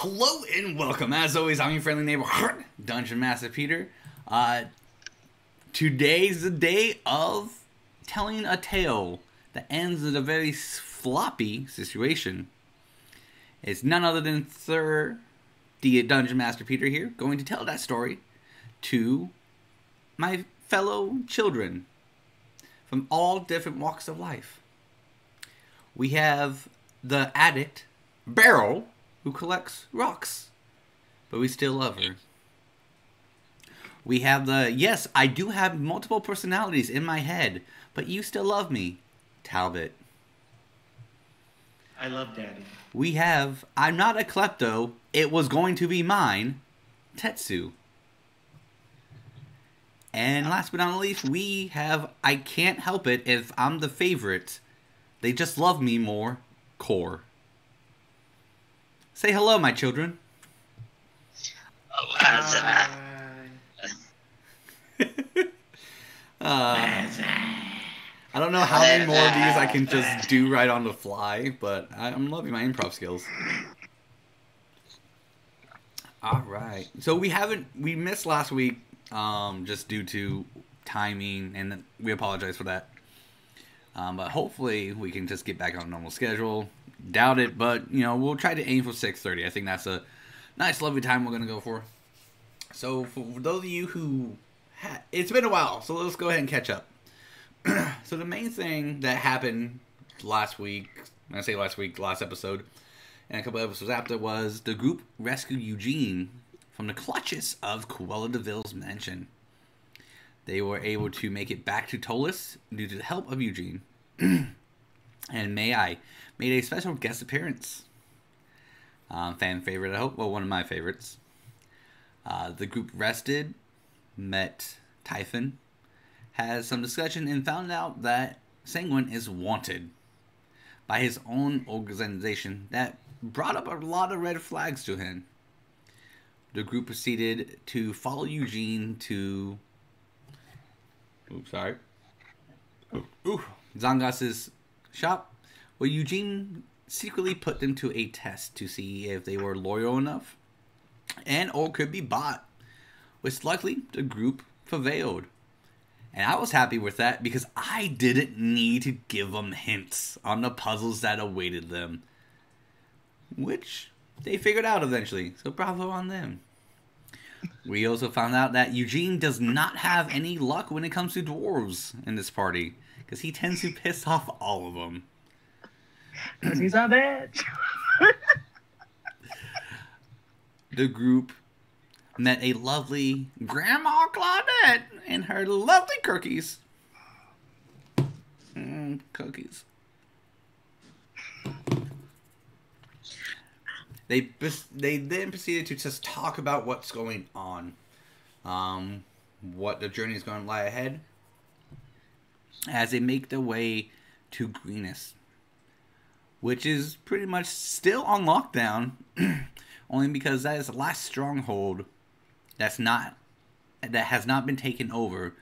Hello and welcome. As always, I'm your friendly neighbor, Dungeon Master Peter. Today's the day of telling a tale that ends in a very floppy situation. It's none other than Thor, the Dungeon Master Peter here, going to tell that story to my fellow children from all different walks of life. We have the addict, Beryl, who collects rocks, but we still love her. We have the, yes, I do have multiple personalities in my head, but you still love me, Talbot. I love Daddy. We have, I'm not a klepto, it was going to be mine, Tetsu. And last but not least, we have, I can't help it if I'm the favorite, they just love me more, Core. Say hello, my children. I don't know how many more of these I can just do right on the fly, but I'm loving my improv skills. Alright. So we missed last week just due to timing, and we apologize for that. But hopefully we can just get back on a normal schedule. Doubt it, but you know, we'll try to aim for 6:30. I think that's a nice, lovely time we're gonna go for. So for those of you who it's been a while, so let's go ahead and catch up. So the main thing that happened last week, when I say last week, last episode, and a couple episodes after, was the group rescued Eugene from the clutches of Cruella de Vil's mansion. They were able to make it back to Tolis due to the help of Eugene. And May I made a special guest appearance. Fan favorite, I hope. Well, one of my favorites. The group rested, met Typhon, had some discussion, and found out that Senguine is wanted by his own organization that brought up a lot of red flags to him. The group proceeded to follow Eugene to Zangas's shop, where Eugene secretly put them to a test to see if they were loyal enough and or could be bought, which luckily the group prevailed. And I was happy with that because I didn't need to give them hints on the puzzles that awaited them, which they figured out eventually, so bravo on them. We also found out that Eugene does not have any luck when it comes to dwarves in this party, because he tends to piss off all of them. Because he's a bitch. The group met a lovely Grandma Claudette and her lovely cookies. Cookies. They then proceeded to just talk about what's going on, what the journey is going to lie ahead, as they make their way to Greenest, which is pretty much still on lockdown, only because that is the last stronghold that has not been taken over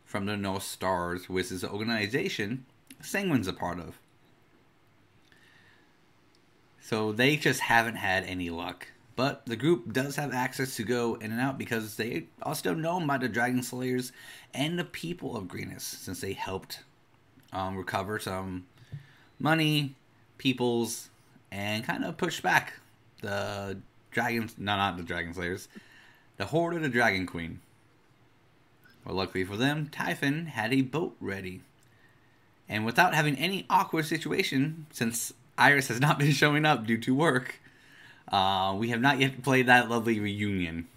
from the North Stars, which is the organization Senguine's a part of. So they just haven't had any luck. But the group does have access to go in and out because they are still known by the Dragon Slayers and the people of Greenest, since they helped recover some money, peoples, and kind of push back the dragons. No, not the Dragon Slayers. The Horde of the Dragon Queen. Well, luckily for them, Typhon had a boat ready. And without having any awkward situation, since Iris has not been showing up due to work, we have not yet played that lovely reunion.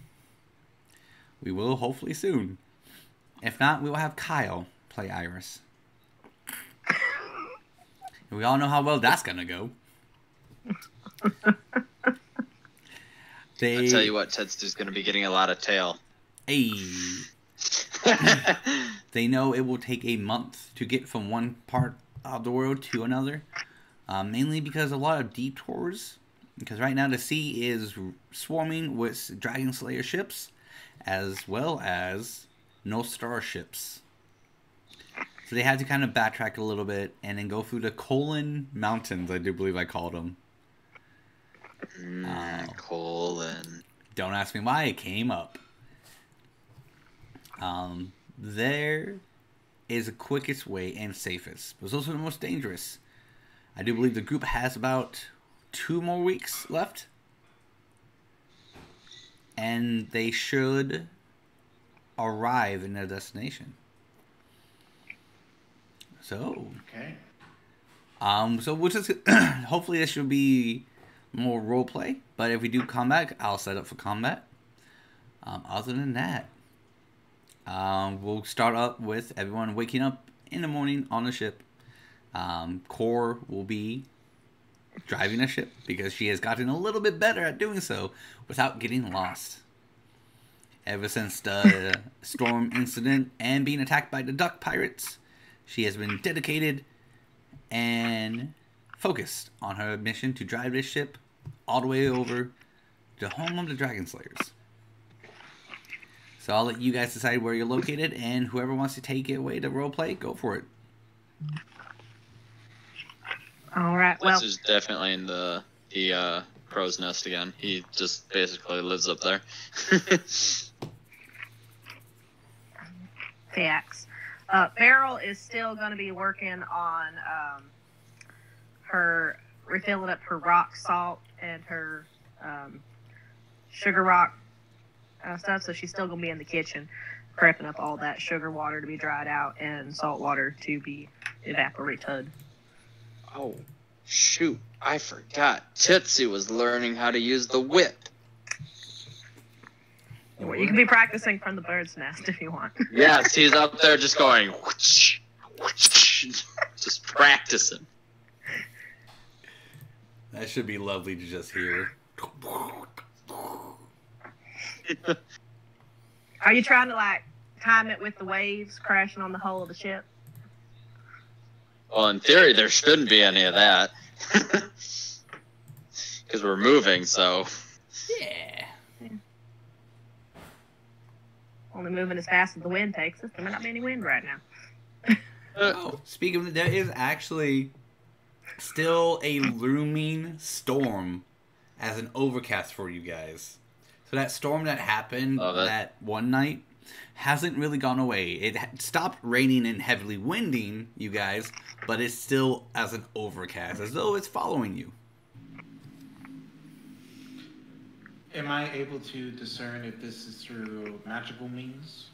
We will hopefully soon. If not, we will have Kyle play Iris. And we all know how well that's gonna go. I'll tell you what, Tetsu's gonna be getting a lot of tail. Hey. They know it will take a month to get from one part of the world to another. Mainly because a lot of detours. Because right now the sea is swarming with Dragon Slayer ships, as well as North Star ships. So they had to kind of backtrack a little bit and then go through the Colon Mountains, I do believe I called them. Colon. Don't ask me why it came up. There is the quickest way and safest, but it's also the most dangerous. I do believe the group has about 2 more weeks left. And they should arrive in their destination. So, Okay. so we'll just hopefully this should be more role play. But if we do combat, I'll set up for combat. Other than that, we'll start up with everyone waking up in the morning on the ship. Core will be driving a ship because she has gotten a little bit better at doing so without getting lost. Ever since the storm incident and being attacked by the duck pirates, she has been dedicated and focused on her mission to drive this ship all the way over to home of the Dragon Slayers. So I'll let you guys decide where you're located, and whoever wants to take it away to roleplay, go for it. All right. Well, This is definitely in the crow's nest again. He just basically lives up there. facts. Beryl is still going to be working on her refilling up her rock salt and her sugar rock stuff. So she's still going to be in the kitchen prepping up all that sugar water to be dried out and salt water to be evaporated. Oh, shoot. I forgot. Tetsu was learning how to use the whip. Well, you can be practicing from the bird's nest if you want. Yes, he's up there just going, whoosh, whoosh, just practicing. That should be lovely to just hear. Are you trying to like time it with the waves crashing on the hull of the ship? Well, in theory, there shouldn't be any of that. Because we're moving, so. Yeah. Only moving as fast as the wind takes us. There might not be any wind right now. Oh, speaking of, there is actually still a looming storm as an overcast for you guys. So that storm that happened that one night hasn't really gone away. It stopped raining and heavily winding you guys, but it's still as an overcast, as though it's following you. Am I able to discern if this is through magical means?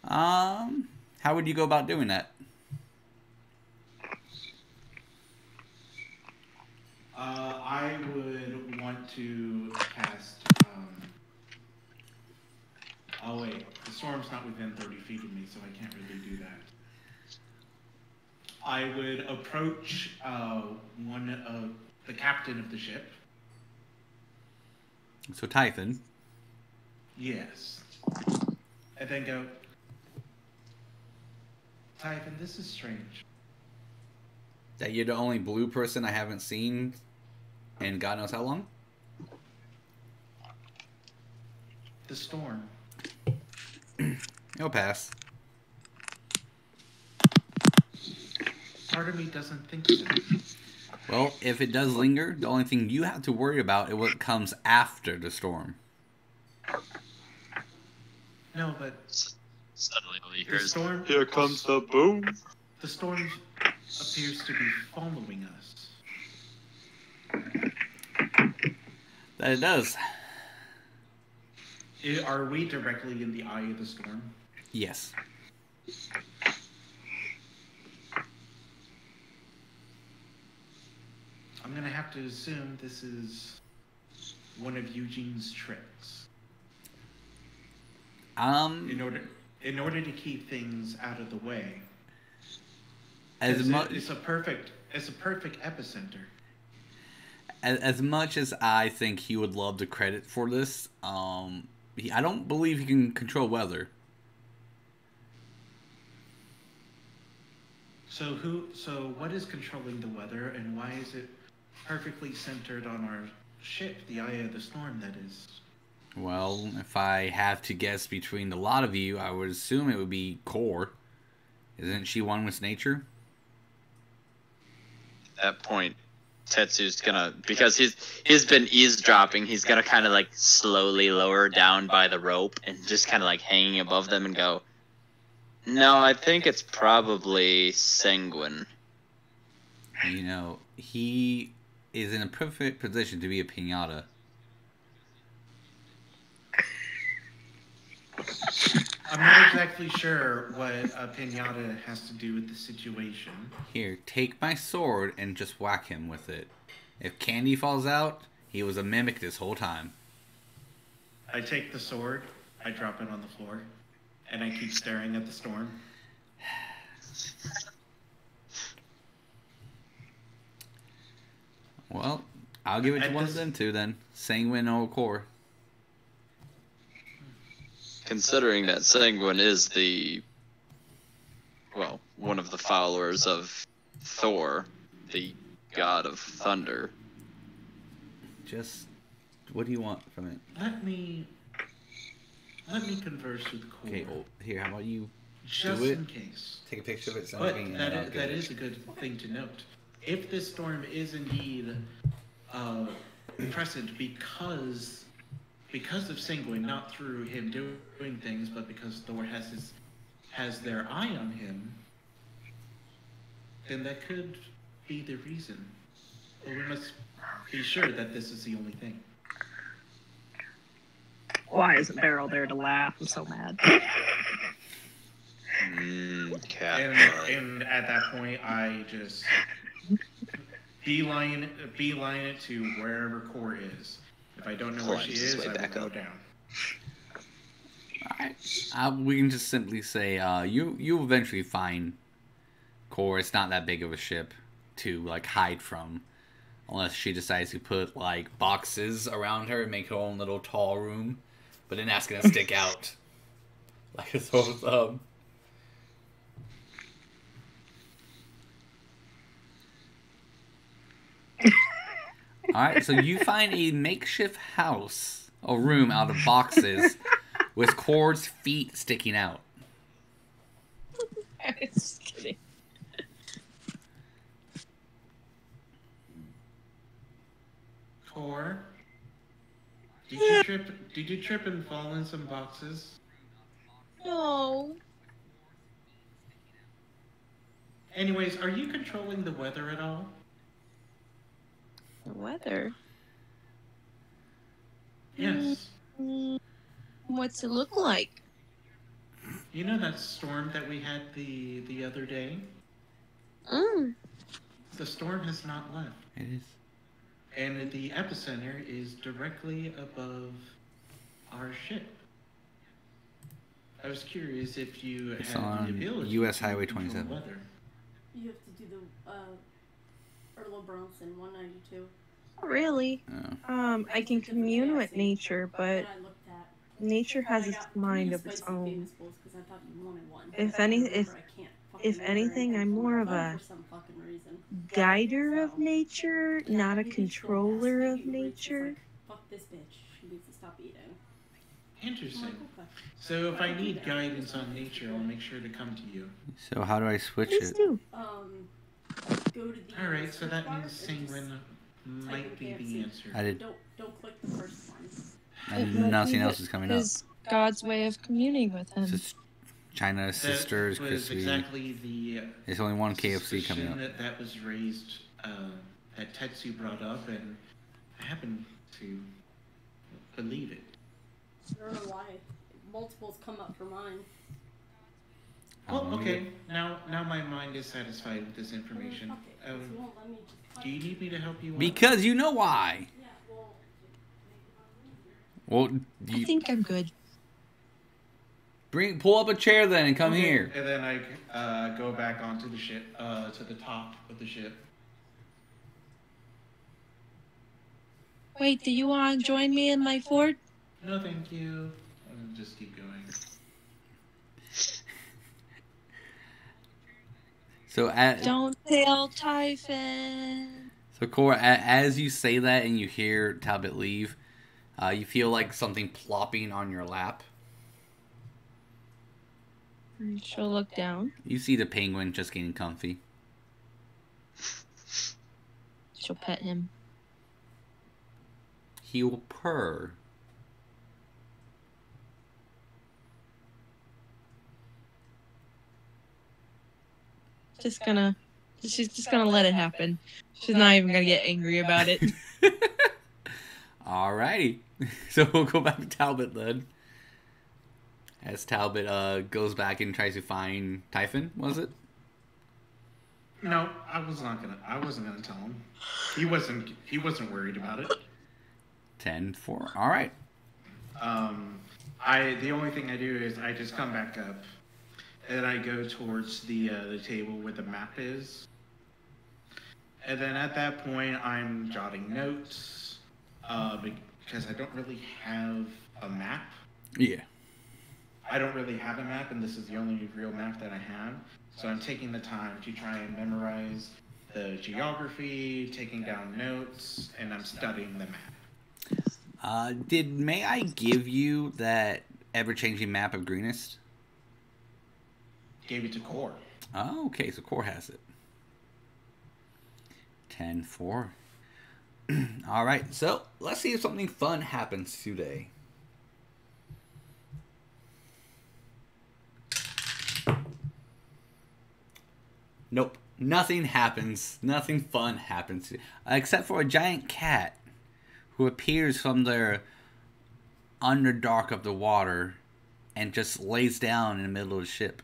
How would you go about doing that? I would want to cast. Oh wait, the storm's not within 30 feet of me, so I can't really do that. I would approach one of the captain of the ship. So Typhon. Yes. And then go, Typhon, this is strange. That you're the only blue person I haven't seen in God knows how long? The storm. It'll pass. Part of me doesn't think so. Well, if it does linger, the only thing you have to worry about is what comes after the storm. No, but Suddenly he the hears, storm. here comes the boom. The storm appears to be following us. That it does. Are we directly in the eye of the storm? Yes. I'm gonna have to assume this is one of Eugene's tricks. In order to keep things out of the way. It's a perfect epicenter. As much as I think he would love the credit for this, I don't believe he can control weather. So what is controlling the weather, and why is it perfectly centered on our ship, the eye of the storm, that is? Well, if I have to guess between the lot of you, I would assume it would be Core. Isn't she one with nature? that point, Tetsu's gonna, because he's been eavesdropping, he's gonna kind of like slowly lower down by the rope and just kind of like hanging above them and go, no, I think it's probably Senguine. You know, he is in a perfect position to be a piñata. I'm not exactly sure what a pinata has to do with the situation. Here, take my sword and just whack him with it. If candy falls out, he was a mimic this whole time. I take the sword, I drop it on the floor, and I keep staring at the storm. Well, I'll give it to one of them two then. Senguine or Core. Considering that Senguine is one of the followers of Thor, the god of thunder. Just, what do you want from it? Let me converse with Core. Okay, well, here, how about you just do it? in case. Take a picture of it, send But me, and that I'll is, give that it. is a good thing to note. If this storm is indeed present because of Senguine, not through him doing things, but because Thor has their eye on him, then that could be the reason. But we must be sure that this is the only thing. Why isn't Beryl there to laugh? I'm so mad. Cat. And at that point, I just beeline it to wherever Core is. If I don't know where she is, I will go down. Alright. We can just simply say, you eventually find Core. It's not that big of a ship to, like, hide from. Unless she decides to put, like, boxes around her and make her own little tall room. But then that's gonna stick out. Like a sore thumb. Alright, so you find a makeshift house, a room out of boxes, with Core's feet sticking out. I was just kidding. Core, did you trip and fall in some boxes? No. Anyways, are you controlling the weather at all? The weather? Yes. What's it look like? You know that storm that we had the other day? The storm has not left. It is. And the epicenter is directly above our ship. I was curious if you It's had on the ability US to Highway control 27. weather. You have to do the Erlo Bronson 192. Really? Oh. I can commune with nature, but That I looked at. nature has I its got mind three of its spicy own. famous bowls 'cause I thought you wanted one. If I any- remember if- I can't fucking if order anything, anything I'm from more my of phone a for some fucking reason. guider of So, nature, yeah, not a we could go controller past of maybe Rich was nature. like, fuck this bitch. She needs to stop eating. I'm Interesting. like, okay. So if I need guidance on nature, I'll make sure to come to you. So how do I switch Please it? do. Go to the Alright, so that search bar means and just Senguine might be the answer. I did. Don't click the first one. And nothing else is coming up. Is God's way of communing with him. It's just China Sisters, That was Crispy. exactly the There's only one KFC coming suspicion up. that was raised, that Tetsu brought up, and I happen to believe it. I don't know why. Multiples come up for mine. Well, okay. Now my mind is satisfied with this information. Fuck it, 'cause you won't let me just Do you need me to help you out? Because you know why. Yeah, well, Well, I you think I'm good. pull up a chair then and come Okay, here. And then I go back onto the ship, to the top of the ship. Wait, do you want to join me in my fort? No, thank you. I'll just keep going. So Don't tell Typhon. So Cora, as you say that and you hear Talbot leave, you feel like something plopping on your lap. She'll look down. You see the penguin just getting comfy. she'll pet him. He will purr. She's just gonna let it happen. She's not even gonna get angry about it. Alrighty. So we'll go back to Talbot then. As Talbot goes back and tries to find Typhon, was it? No, I wasn't gonna tell him. He wasn't worried about it. 10-4. Alright. The only thing I do is I just come back up, and I go towards the table where the map is, and then at that point I'm jotting notes, because I don't really have a map. Yeah. I don't really have a map, and this is the only real map that I have. So I'm taking the time to try and memorize the geography, taking down notes, and I'm studying the map. May I give you that ever-changing map of Greenest? Gave it to Core. Oh, okay, so Core has it. 10-4. Alright, so let's see if something fun happens today. Nope, nothing happens. Nothing fun happens. Except for a giant cat who appears from the underdark of the water and just lays down in the middle of the ship.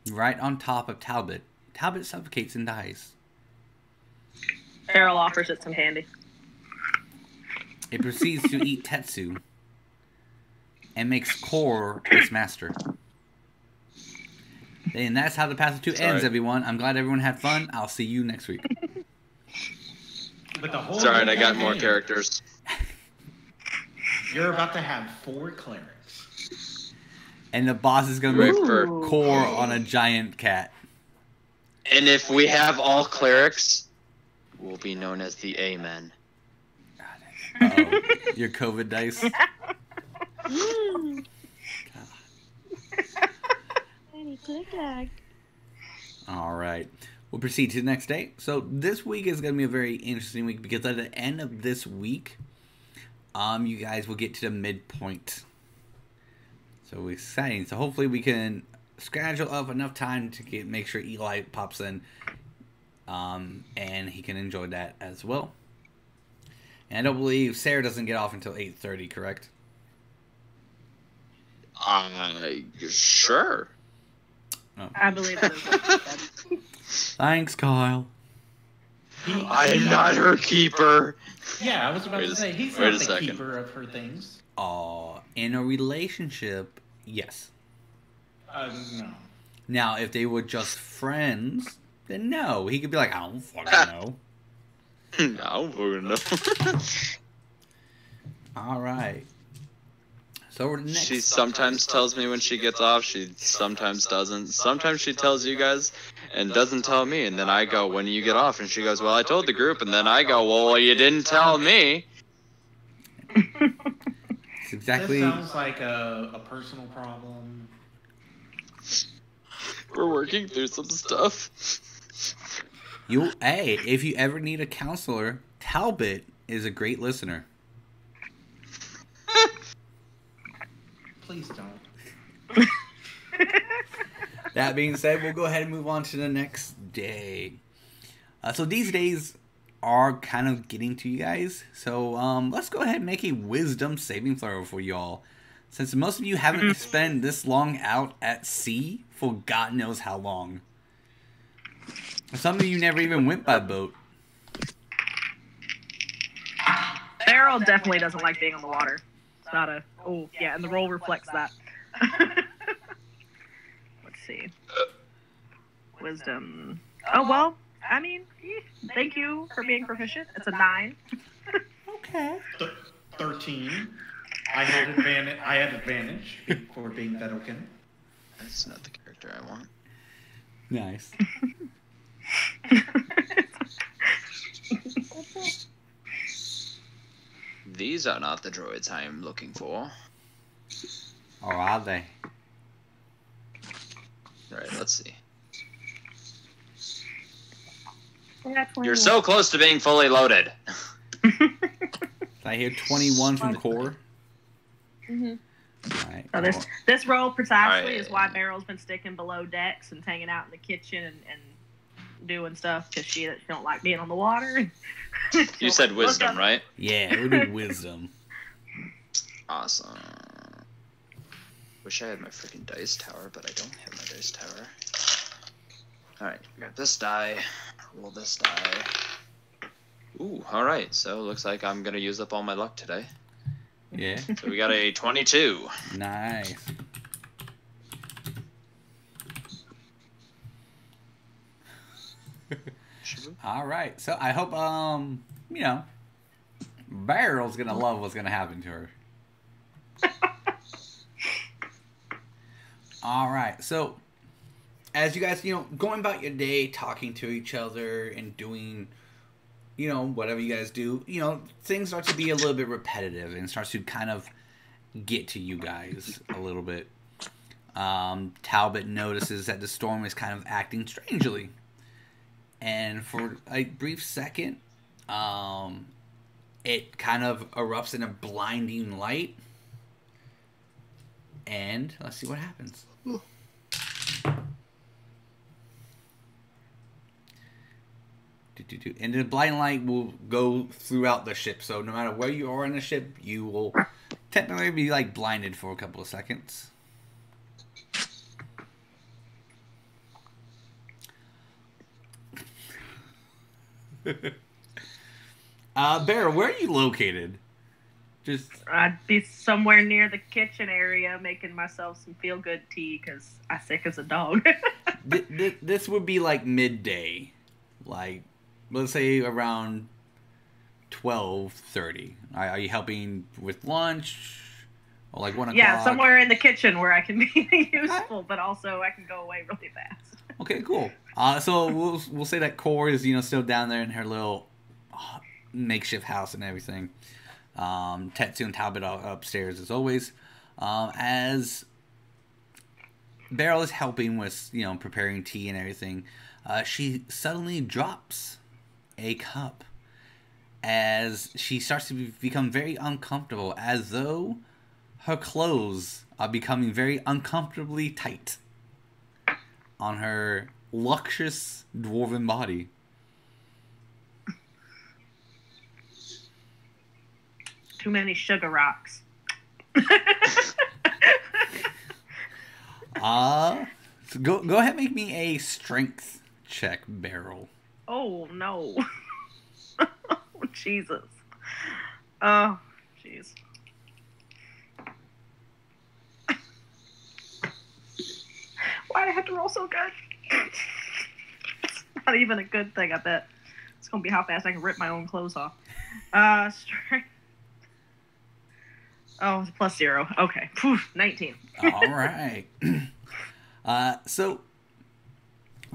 Right on top of Talbot. Talbot suffocates and dies. Beryl offers it some candy. It proceeds to eat Tetsu and makes Core its master. And that's how the Passage 2 ends, everyone. I'm glad everyone had fun. I'll see you next week. But the whole Sorry, I got more characters. You're about to have 4 clerics. And the boss is going to make Core on a giant cat. And if we have all clerics, we'll be known as the Amen. Uh-oh. Your COVID dice. Alright. We'll proceed to the next day. So this week is going to be a very interesting week because at the end of this week, you guys will get to the midpoint. So exciting. So hopefully we can schedule up enough time to make sure Eli pops in. And he can enjoy that as well. And I don't believe Sarah doesn't get off until 8:30, correct? Sure. Oh. I believe it is what she said. Thanks, Kyle. I'm not her keeper. Yeah, I was about to say, he's not the keeper of her things. In a relationship, yes. No. Now, if they were just friends, then no. He could be like, I don't fucking know. I don't fucking know. Alright. So we're next. She sometimes tells me when she gets off. She sometimes doesn't. Sometimes she tells you guys and doesn't tell me. And then I go, when do you get off? And she goes, well, I told the group. And then I go, well, you didn't tell me. It's exactly. This sounds like a personal problem. We're working through some stuff. Hey, if you ever need a counselor, Talbot is a great listener. Please don't. That being said, we'll go ahead and move on to the next day. So these days are kind of getting to you guys. So let's go ahead and make a wisdom saving throw for y'all. Since most of you haven't spent this long out at sea for God knows how long. Some of you never even went by boat. Beryl definitely doesn't like being on the water. It's not a... Oh, yeah, and the roll reflects that. Let's see. Wisdom. Oh, well, I mean, thank you for being proficient. It's a 9. Okay. 13. I had advantage for being Vedokin. That's not the character I want. Nice. These are not the droids I am looking for. Or are they? Alright, let's see. You're so close to being fully loaded. I hear 21 from core. Mm-hmm. All right. So this role precisely Alright. is why Beryl's been sticking below decks and hanging out in the kitchen and doing stuff because she don't like being on the water. You said wisdom, right? Yeah, we'll do wisdom. Awesome. Wish I had my freaking dice tower, but I don't have my dice tower. Alright, got this die. Roll this die. Ooh, alright, so looks like I'm gonna use up all my luck today. Yeah. So we got a 22. Nice. All right. So I hope you know, Beryl's gonna love what's gonna happen to her. All right. So as you guys, going about your day, talking to each other and doing, whatever you guys do, things start to be a little bit repetitive and starts to kind of get to you guys a little bit. Talbot notices that the storm is kind of acting strangely. And for a brief second, it kind of erupts in a blinding light. And let's see what happens. And the blinding light will go throughout the ship. So no matter where you are in the ship, you will technically be like blinded for a couple of seconds. Beryl, where are you located? I'd be somewhere near the kitchen area making myself some feel-good tea because I'm sick as a dog. This would be like midday. Like, let's say around 12:30. Are you helping with lunch? Or like 1 o'clock? Yeah, somewhere in the kitchen where I can be useful, but also I can go away really fast. Okay, cool. So we'll say that Core is still down there in her little makeshift house and everything. Tetsu and Talbot are upstairs as always. As Beryl is helping with preparing tea and everything, she suddenly drops a cup as she starts to become very uncomfortable, as though her clothes are becoming very uncomfortably tight on her luscious dwarven body. Too many sugar rocks. So go ahead and make me a strength check, Beryl. Oh, no. Oh, Jesus. Oh, jeez. Why'd I have to roll so good? It's not even a good thing, I bet. It's going to be how fast I can rip my own clothes off. Strength. Oh, it's +0. Okay. Phew, 19. All right. So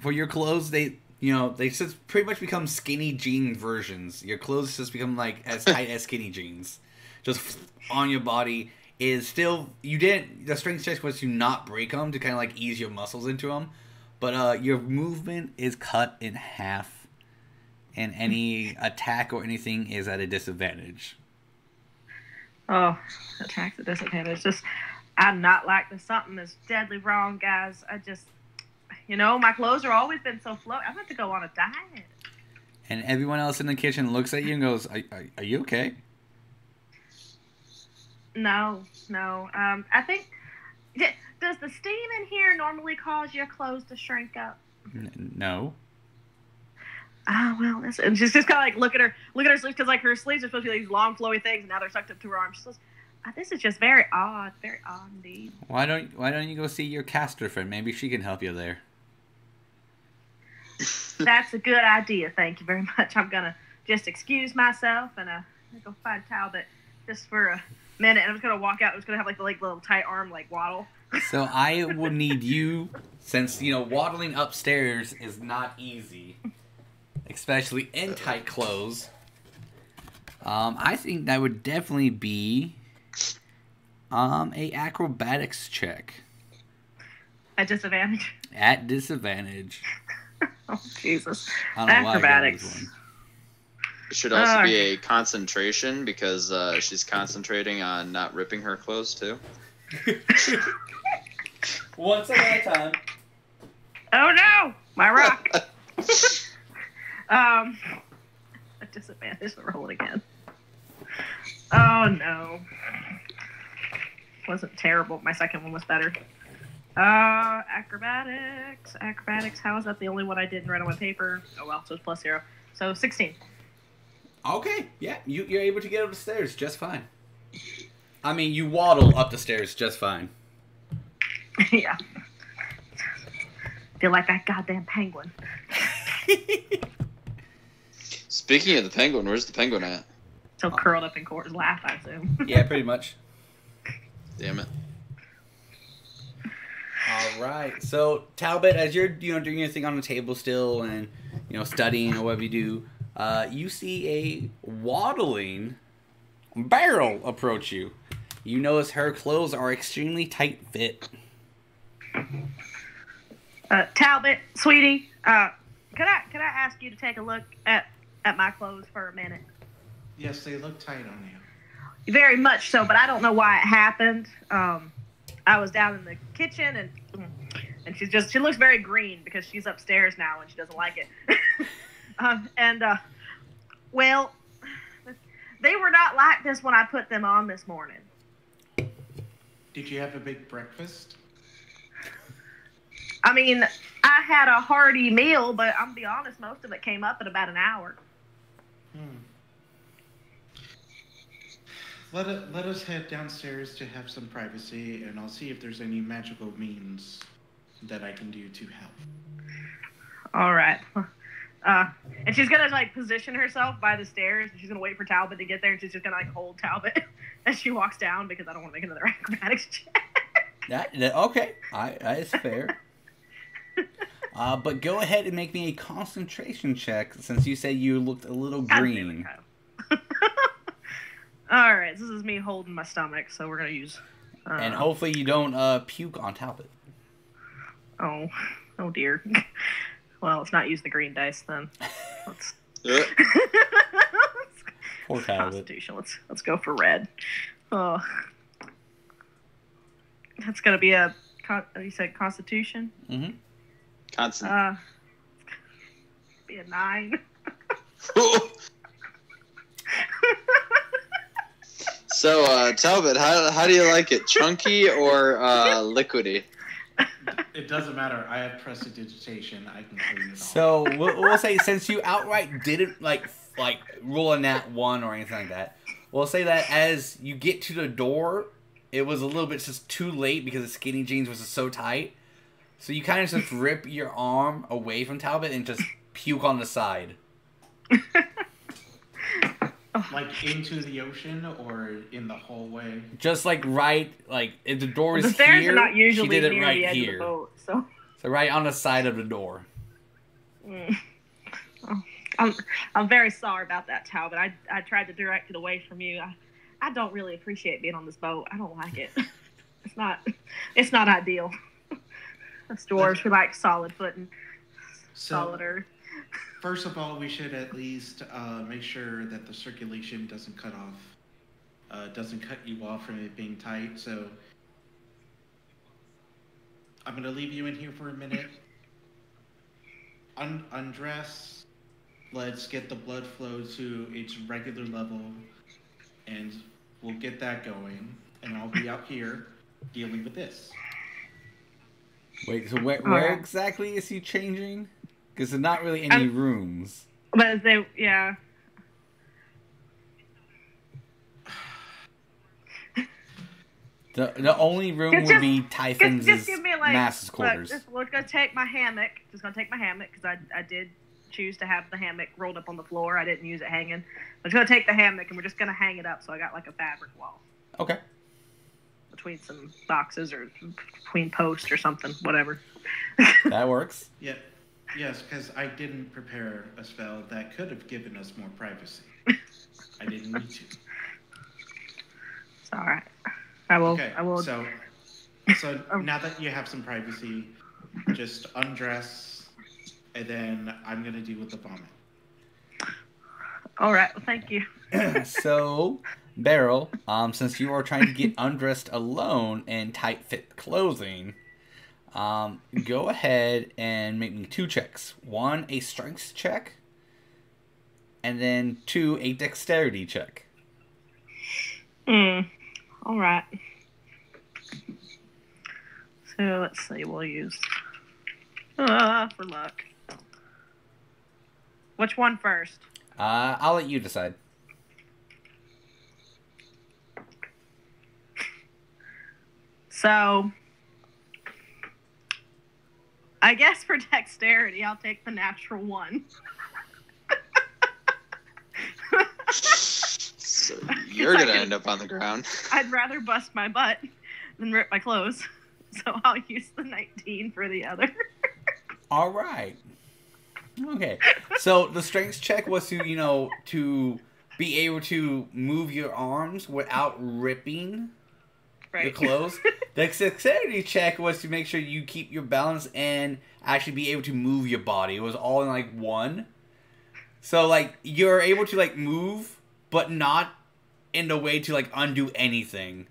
for your clothes, they just pretty much become skinny jean versions. Your clothes just become like as tight as skinny jeans, just on your body. Is still the strength check was to not break them, to kind of like ease your muscles into them, but your movement is cut in half, and any attack or anything is at a disadvantage. Oh, attack's at disadvantage. I'm not like this. Something is deadly wrong, guys. I just, my clothes are always been so flowy. I'm going to go on a diet. And everyone else in the kitchen looks at you and goes, are you okay? No. I think, does the steam in here normally cause your clothes to shrink up? No. Well, and she's just kind of like look at her sleeves, because like her sleeves are supposed to be these long flowy things, and now they're sucked up to her arms. She says, "This is just very odd indeed." Why don't you go see your caster friend? Maybe she can help you there. That's a good idea. Thank you very much. I'm gonna just excuse myself and go find Talbot just for a minute, and I'm just gonna walk out. I'm just gonna have like the little tight arm waddle. So I will need you, since waddling upstairs is not easy, especially in tight clothes. I think that would definitely be a acrobatics check. At disadvantage? At disadvantage. Oh, Jesus. I don't know why I got this Acrobatics. one. It should also be a concentration because she's concentrating on not ripping her clothes too. One step at a time. Oh no! My rock! A disadvantage to roll it again. Oh no. Wasn't terrible. My second one was better. Acrobatics. Acrobatics. How is that the only one I didn't write on my paper? Oh well, so it's +0. So 16. Okay, yeah, you're able to get up the stairs just fine. I mean, you waddle up the stairs just fine. Yeah. Feel like that goddamn penguin. Speaking of the penguin, where's the penguin at? Still curled up in Court's lap, I assume. Yeah, pretty much. Damn it. All right. So Talbot, as you're doing your thing on the table still, and studying or whatever you do, you see a waddling Beryl approach you. You notice her clothes are extremely tight fit. Talbot, sweetie, could I ask you to take a look at my clothes for a minute? Yes, they look tight on you. Very much so, but I don't know why it happened. I was down in the kitchen and she looks very green because she's upstairs now and she doesn't like it. Well, they were not like this when I put them on this morning. Did you have a big breakfast? I mean, I had a hearty meal, but I'm gonna be honest, most of it came up in about an hour. Let us head downstairs to have some privacy, and I'll see if there's any magical means that I can do to help. All right. And she's gonna position herself by the stairs, and she's gonna wait for Talbot to get there, and she's just gonna hold Talbot as she walks down because I don't want to make another acrobatics check. Okay, that is fair. But go ahead and make me a concentration check since you said you looked a little green. All right, this is me holding my stomach, so we're gonna use. And hopefully you don't puke on Talbot. Oh dear. Well, let's not use the green dice then. Let's. Poor Talbot. Constitution. Let's go for red. Oh, that's gonna be a. You said Constitution. Mm-hmm. Constant. Be a 9. So, Talbot, how do you like it? Chunky or liquidy? It doesn't matter. I have prestidigitation. I can clean it off. So we'll say since you outright didn't like roll a nat 1 or anything like that, we'll say that as you get to the door, it was a little bit just too late because the skinny jeans was just so tight. So you kind of just rip your arm away from Talbot and just puke on the side. Like into the ocean or in the hallway? Just if the door is the stairs here, are not usually she did it near right the edge here. of the boat, so right on the side of the door. I'm very sorry about that, Talbot. I tried to direct it away from you. I don't really appreciate being on this boat. I don't like it. It's not ideal. Us dwarves, we like solid footing, solid earth. First of all, we should at least make sure that the circulation doesn't cut you off from it being tight. So I'm going to leave you in here for a minute. Undress. Let's get the blood flow to its regular level, and we'll get that going. And I'll be out here dealing with this. Wait, so where exactly is he changing? Because there's not really any rooms. But yeah. The only room would be Typhon's master's quarters. We're gonna take my hammock. Just gonna take my hammock because I did choose to have the hammock rolled up on the floor. I didn't use it hanging. I'm just gonna take the hammock and we're just gonna hang it up. So I got a fabric wall. Okay. Between some boxes or between posts or something, whatever. That works. Yeah. Yes, because I didn't prepare a spell that could have given us more privacy. I didn't need to. It's all right. I will. Okay, I will. So now that you have some privacy, just undress and then I'm gonna deal with the vomit. All right. Well, thank you. So, Beryl, since you are trying to get undressed alone in tight fit clothing, go ahead and make me 2 checks. 1, a strength check, and then 2, a dexterity check. All right. So let's see. We'll use for luck. Which one first? I'll let you decide. So, I guess for dexterity, I'll take the natural 1. So you're gonna end up on the ground. I'd rather bust my butt than rip my clothes. So I'll use the 19 for the other. All right. Okay. So the strength check was to, to be able to move your arms without ripping your clothes. The dexterity check was to make sure you keep your balance and actually be able to move your body. It was all in one. So you're able to move, but not in the way to undo anything.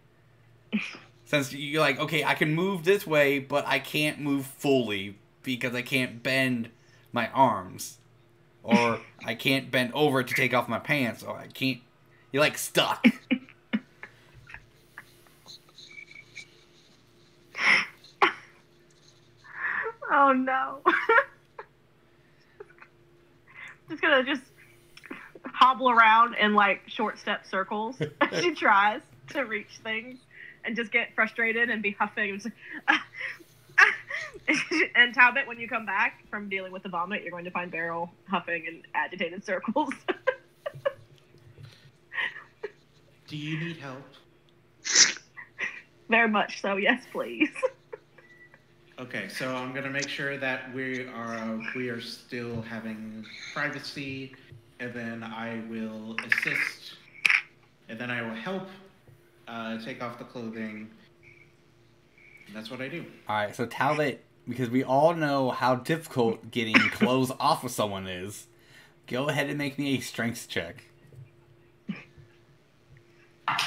Since you're okay, I can move this way, but I can't move fully because I can't bend my arms. Or I can't bend over to take off my pants, or I can't... You're stuck. Oh no. Just gonna hobble around in short step circles as she tries to reach things and just get frustrated and be huffing and just and Talbot, when you come back from dealing with the vomit, you're going to find Beryl huffing in agitated circles. Do you need help? Very much so, yes, please. Okay, so I'm gonna make sure that we are still having privacy, and then I will assist, and then I will help take off the clothing. And that's what I do. All right, so Talbot, because we all know how difficult getting clothes off of someone is, go ahead and make me a strength check. Wow.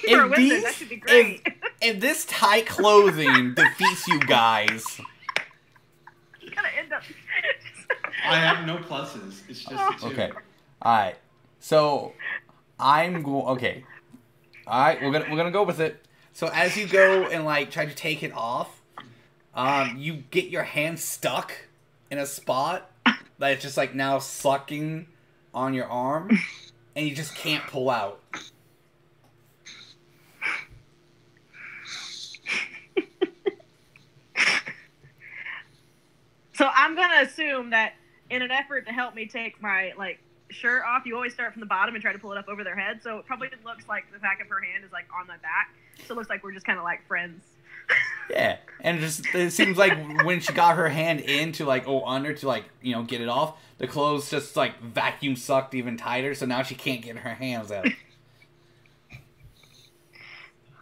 For a wizard, that should be great. If this tight clothing defeats you guys... You're gonna end up... I have no pluses. It's just a 2. Okay. Alright. So, I'm going... Okay. Alright, we're gonna go with it. So, as you go and, try to take it off, you get your hand stuck in a spot that it's just, now sucking on your arm, and you just can't pull out. So I'm gonna assume that in an effort to help me take my shirt off, you always start from the bottom and try to pull it up over their head. So it probably looks like the back of her hand is on my back. So it looks like we're just kind of friends. Yeah, and it seems like when she got her hand in to under to get it off, the clothes just vacuum sucked even tighter. So now she can't get her hands out.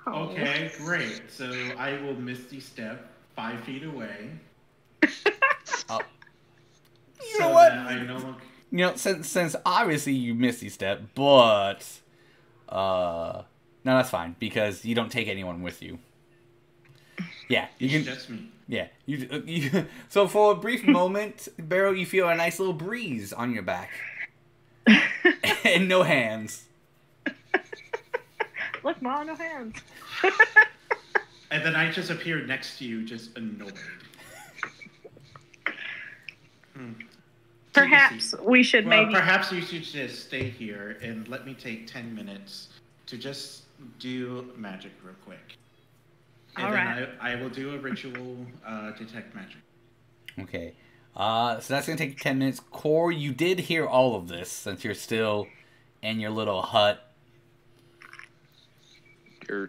Okay, great. So I will misty step 5 feet away. You know what? Since obviously you misty step, but no, that's fine because you don't take anyone with you. Yeah, you can. That's me. Yeah, you. So for a brief moment, Beryl, you feel a nice little breeze on your back, and no hands. Look, Ma, no hands. And then I just appear next to you, just annoyed. Perhaps we should Perhaps you should just stay here and let me take 10 minutes to just do magic real quick. And then I will do a ritual detect magic. Okay. So that's going to take 10 minutes. Core, you did hear all of this since you're still in your little hut.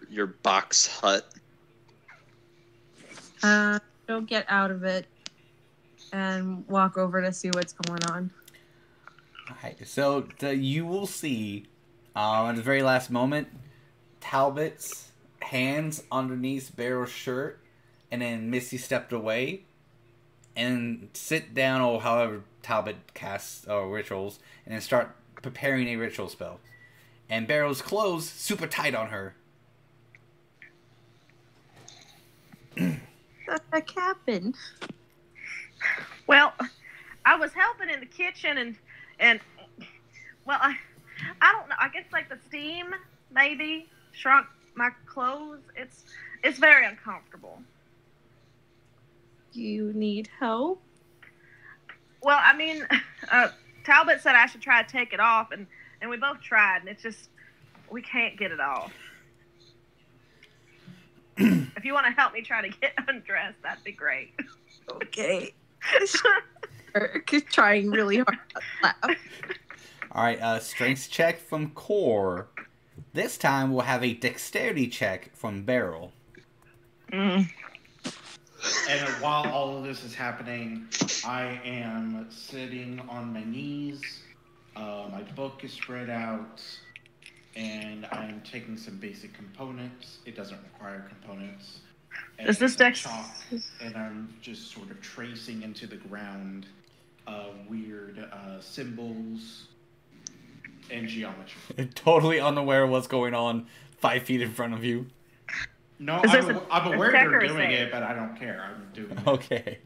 Your box hut. Don't get out of it and walk over to see what's going on. Alright, so you will see at the very last moment Talbot's hands underneath Beryl's shirt, and then Misty stepped away, and sit down, or however Talbot casts rituals, and then start preparing a ritual spell. And Beryl's clothes super tight on her. That happened. Well, I was helping in the kitchen and well, I don't know. I guess like the steam maybe shrunk my clothes. It's very uncomfortable. You need help? Well, I mean, Talbot said I should try to take it off, and we both tried, and it's just we can't get it off. If you want to help me try to get undressed, that'd be great. Okay. Trying really hard to laugh. Alright, strength check from Core. This time we'll have a dexterity check from Beryl. And while all of this is happening, I am sitting on my knees. My book is spread out, and I'm taking some basic components. It doesn't require components. And Is this dex? chalk, and I'm just sort of tracing into the ground weird symbols and geometry. Totally unaware of what's going on 5 feet in front of you. No, Is this I'm a aware check they're or a doing save? it, but I don't care. I'm doing it. Okay.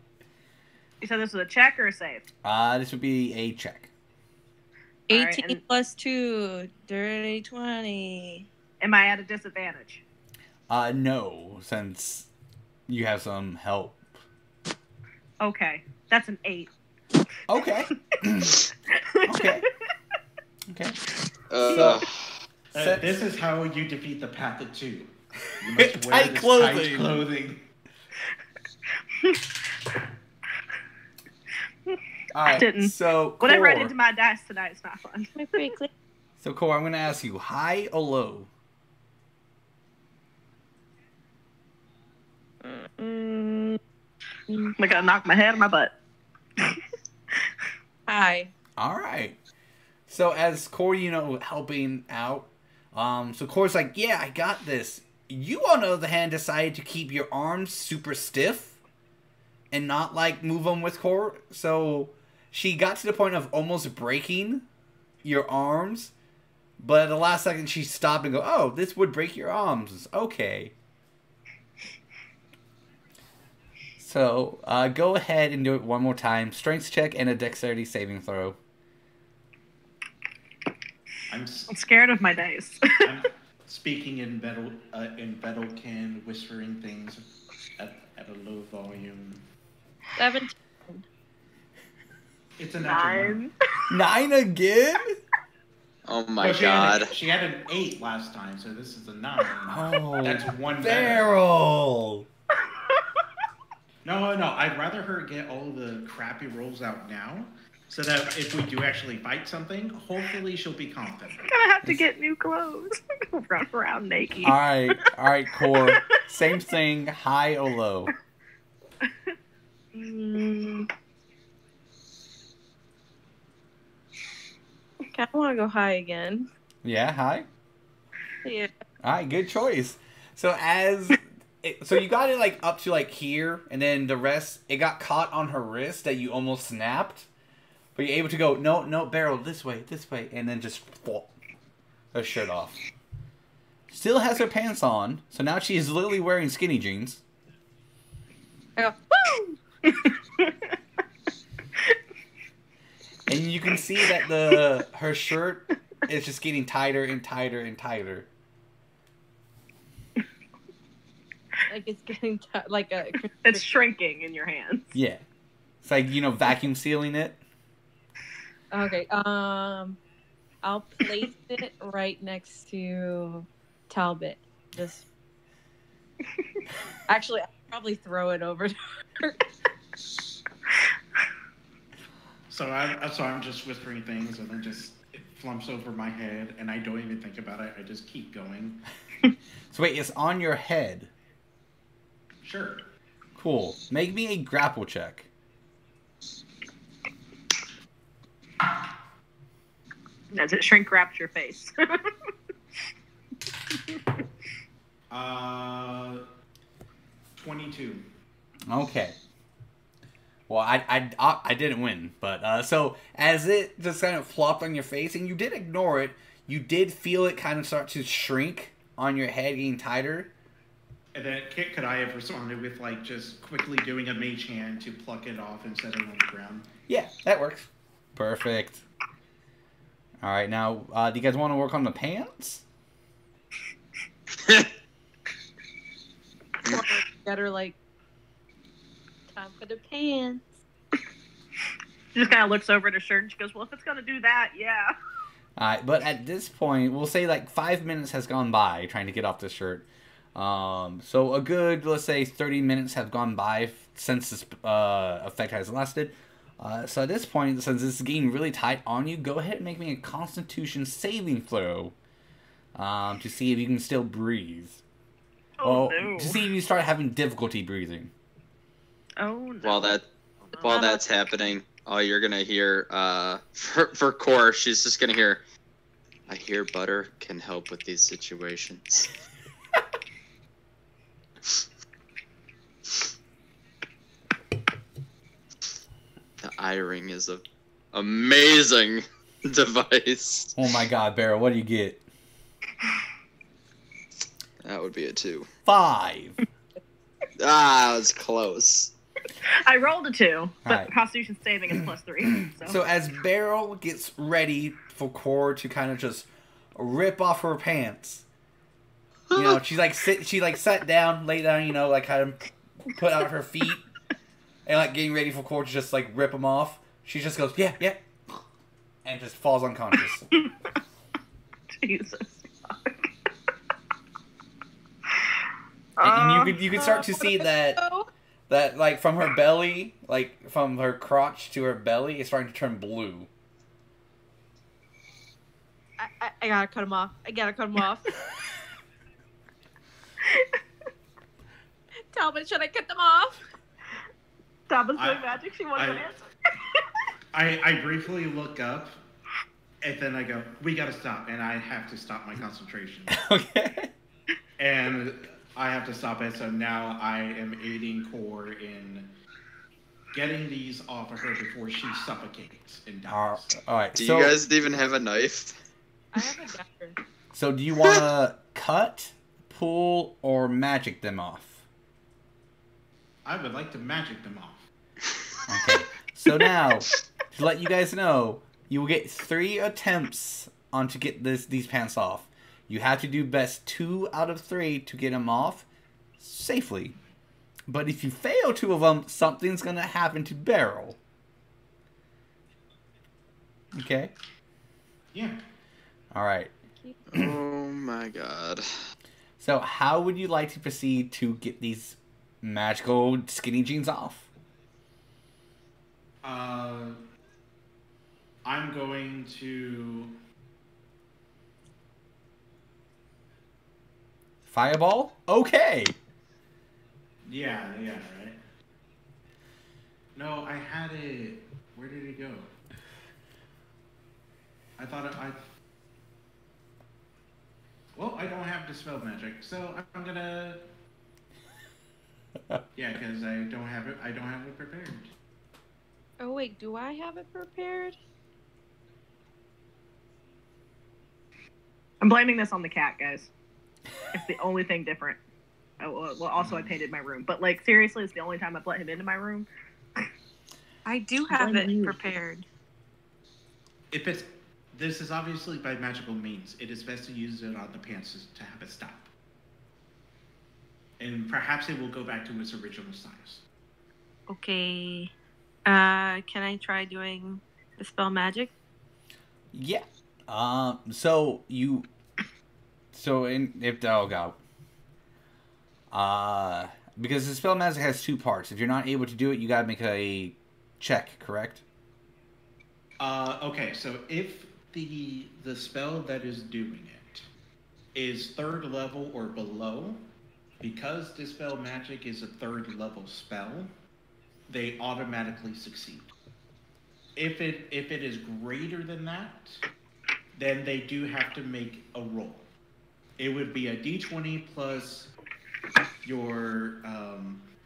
You said this was a check or a save? This would be a check. 18 Alright, and- plus 2, dirty 20. Am I at a disadvantage? No, since you have some help. Okay, that's an 8. Okay. Okay. Okay. Uh, This is how you defeat the Path of Two. You must wear Tight this clothing. tight clothing. Alright, didn't. so Whatever I Core. did to my dice tonight is not fun. So Core, I'm going to ask you, high or low? I'm gonna knock my head on my butt. Hi. Alright. So as Core, helping out, so Core's like, yeah, I got this. You, on the other hand, decided to keep your arms super stiff and not, move them with Core. So she got to the point of almost breaking your arms, but at the last second she stopped and go, oh, this would break your arms. Okay. So, go ahead and do it one more time. Strength check and a dexterity saving throw. I'm I'm scared of my dice. speaking in Bedelkin, whispering things at a low volume. 17. It's a natural 9. 9 again? oh my Well, god. She had an 8 last time, so this is a 9. Oh, That's one better. Beryl! No. I'd rather her get all the crappy rolls out now, so that if we do actually fight something, hopefully she'll be confident. I'm gonna have to get new clothes. Run around naked. Alright, Core. Same thing, high or low. I kind of want to go high again. Yeah, high? Yeah. Alright, good choice. So so you got it up to here, and then the rest, it got caught on her wrist that you almost snapped. But you're able to go, no, Beryl, this way, and then just fall her shirt off. Still has her pants on, so now she is literally wearing skinny jeans. I go, woo! And you can see that her shirt is just getting tighter and tighter and tighter. Like it's getting like a. It's shrinking in your hands. Yeah. It's like, vacuum sealing it. Okay. I'll place it right next to Talbot. Just. Actually, I'll probably throw it over to her. So I'm just whispering things, and then it flumps over my head, and I don't even think about it. I just keep going. So wait, it's on your head. Sure. Cool. Make me a grapple check. Does it shrink wrap your face? 22. Okay. Well, I didn't win, but so as it just kind of flopped on your face, and you did ignore it, you did feel it kind of start to shrink on your head, getting tighter. And then could I have responded with like just quickly doing a mage hand to pluck it off and set it on the ground? Yeah, that works. Perfect. All right, now do you guys want to work on the pants? Get her like time for the pants. She just kind of looks over at her shirt and she goes, "Well, if it's gonna do that, yeah." Alright, but at this point, we'll say like 5 minutes has gone by trying to get off this shirt. So a good, let's say, 30 minutes have gone by since this effect has lasted. So at this point, since this is getting really tight on you, go ahead and make me a Constitution saving throw to see if you can still breathe. Oh, no. To see if you start having difficulty breathing. Oh, no. While that's happening, all you're gonna hear for Core, she's just gonna hear, "I hear butter can help with these situations." The eye ring is a amazing device. Oh my god, Beryl, what do you get? That would be a 2. 5. Ah, it was close. I rolled a 2, but Alright. Constitution saving is +3. So as Beryl gets ready for Core to kind of just rip off her pants, you know, she sat down, lay down, you know, like kind of put out her feet, and like getting ready for Core to just like rip them off. She just goes, yeah, and just falls unconscious. Jesus. And you could start to see that like from her belly, like from her crotch to her belly, it's starting to turn blue. I gotta cut him off. Talbot, should I cut them off? Talbot's doing magic. She wants an answer. I briefly look up, and then I go, "We gotta stop," and I have to stop my concentration. Okay. And I have to stop it, so now I am aiding Core in getting these off of her before she suffocates and dies. All right. Do you guys even have a knife? I have a dagger. So do you want to cut, pull, or magic them off? I would like to magic them off. Okay. So now, to let you guys know, you will get 3 attempts on to get these pants off. You have to do best 2 out of 3 to get them off safely. But if you fail 2 of them, something's going to happen to Beryl. Okay? Yeah. Alright. Oh my god. So how would you like to proceed to get these magical skinny jeans off? I'm going to... Fireball? Okay. Yeah, right. No, I had it. Where did it go? I thought Well, I don't have dispel magic, so I'm gonna. Yeah, because I don't have it. I don't have it prepared. Oh wait, do I have it prepared? I'm blaming this on the cat, guys. It's the only thing different. Oh, well, also I painted my room, but like seriously, it's the only time I've let him into my room. I do have Blame it you. prepared. This is obviously by magical means. It is best to use it on the pants to have it stop, and perhaps it will go back to its original size. Okay. Can I try doing the spell magic? Yeah. Because the spell magic has 2 parts. If you're not able to do it, you gotta make a check, correct? Okay, so if the spell that is doing it is 3rd level or below, because Dispel Magic is a 3rd level spell, they automatically succeed. If it is greater than that, then they do have to make a roll. it would be a D20 plus your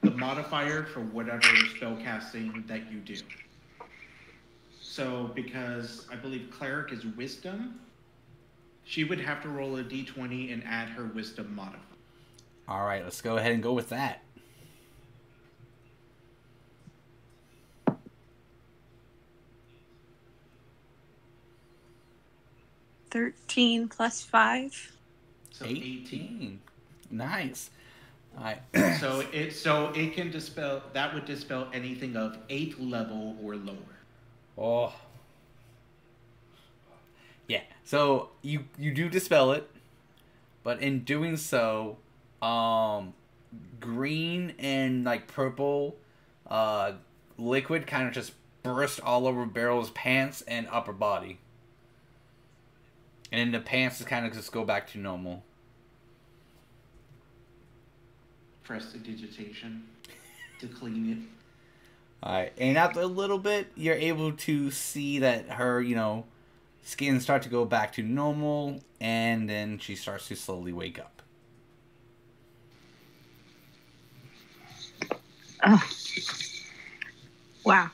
the modifier for whatever spell casting that you do. So because I believe cleric is wisdom, she would have to roll a D20 and add her wisdom modifier. All right, let's go ahead and go with that. $13 plus 5. So 18. Nice. All right. So it can dispel, that would dispel anything of 8th level or lower. Oh. Yeah. So you do dispel it, but in doing so, green and like purple liquid kind of just burst all over Beryl's pants and upper body. And then the pants just kind of just go back to normal. Prestidigitation to clean it. Alright, and after a little bit, you're able to see that her, skin start to go back to normal, and then she starts to slowly wake up. Oh. Wow.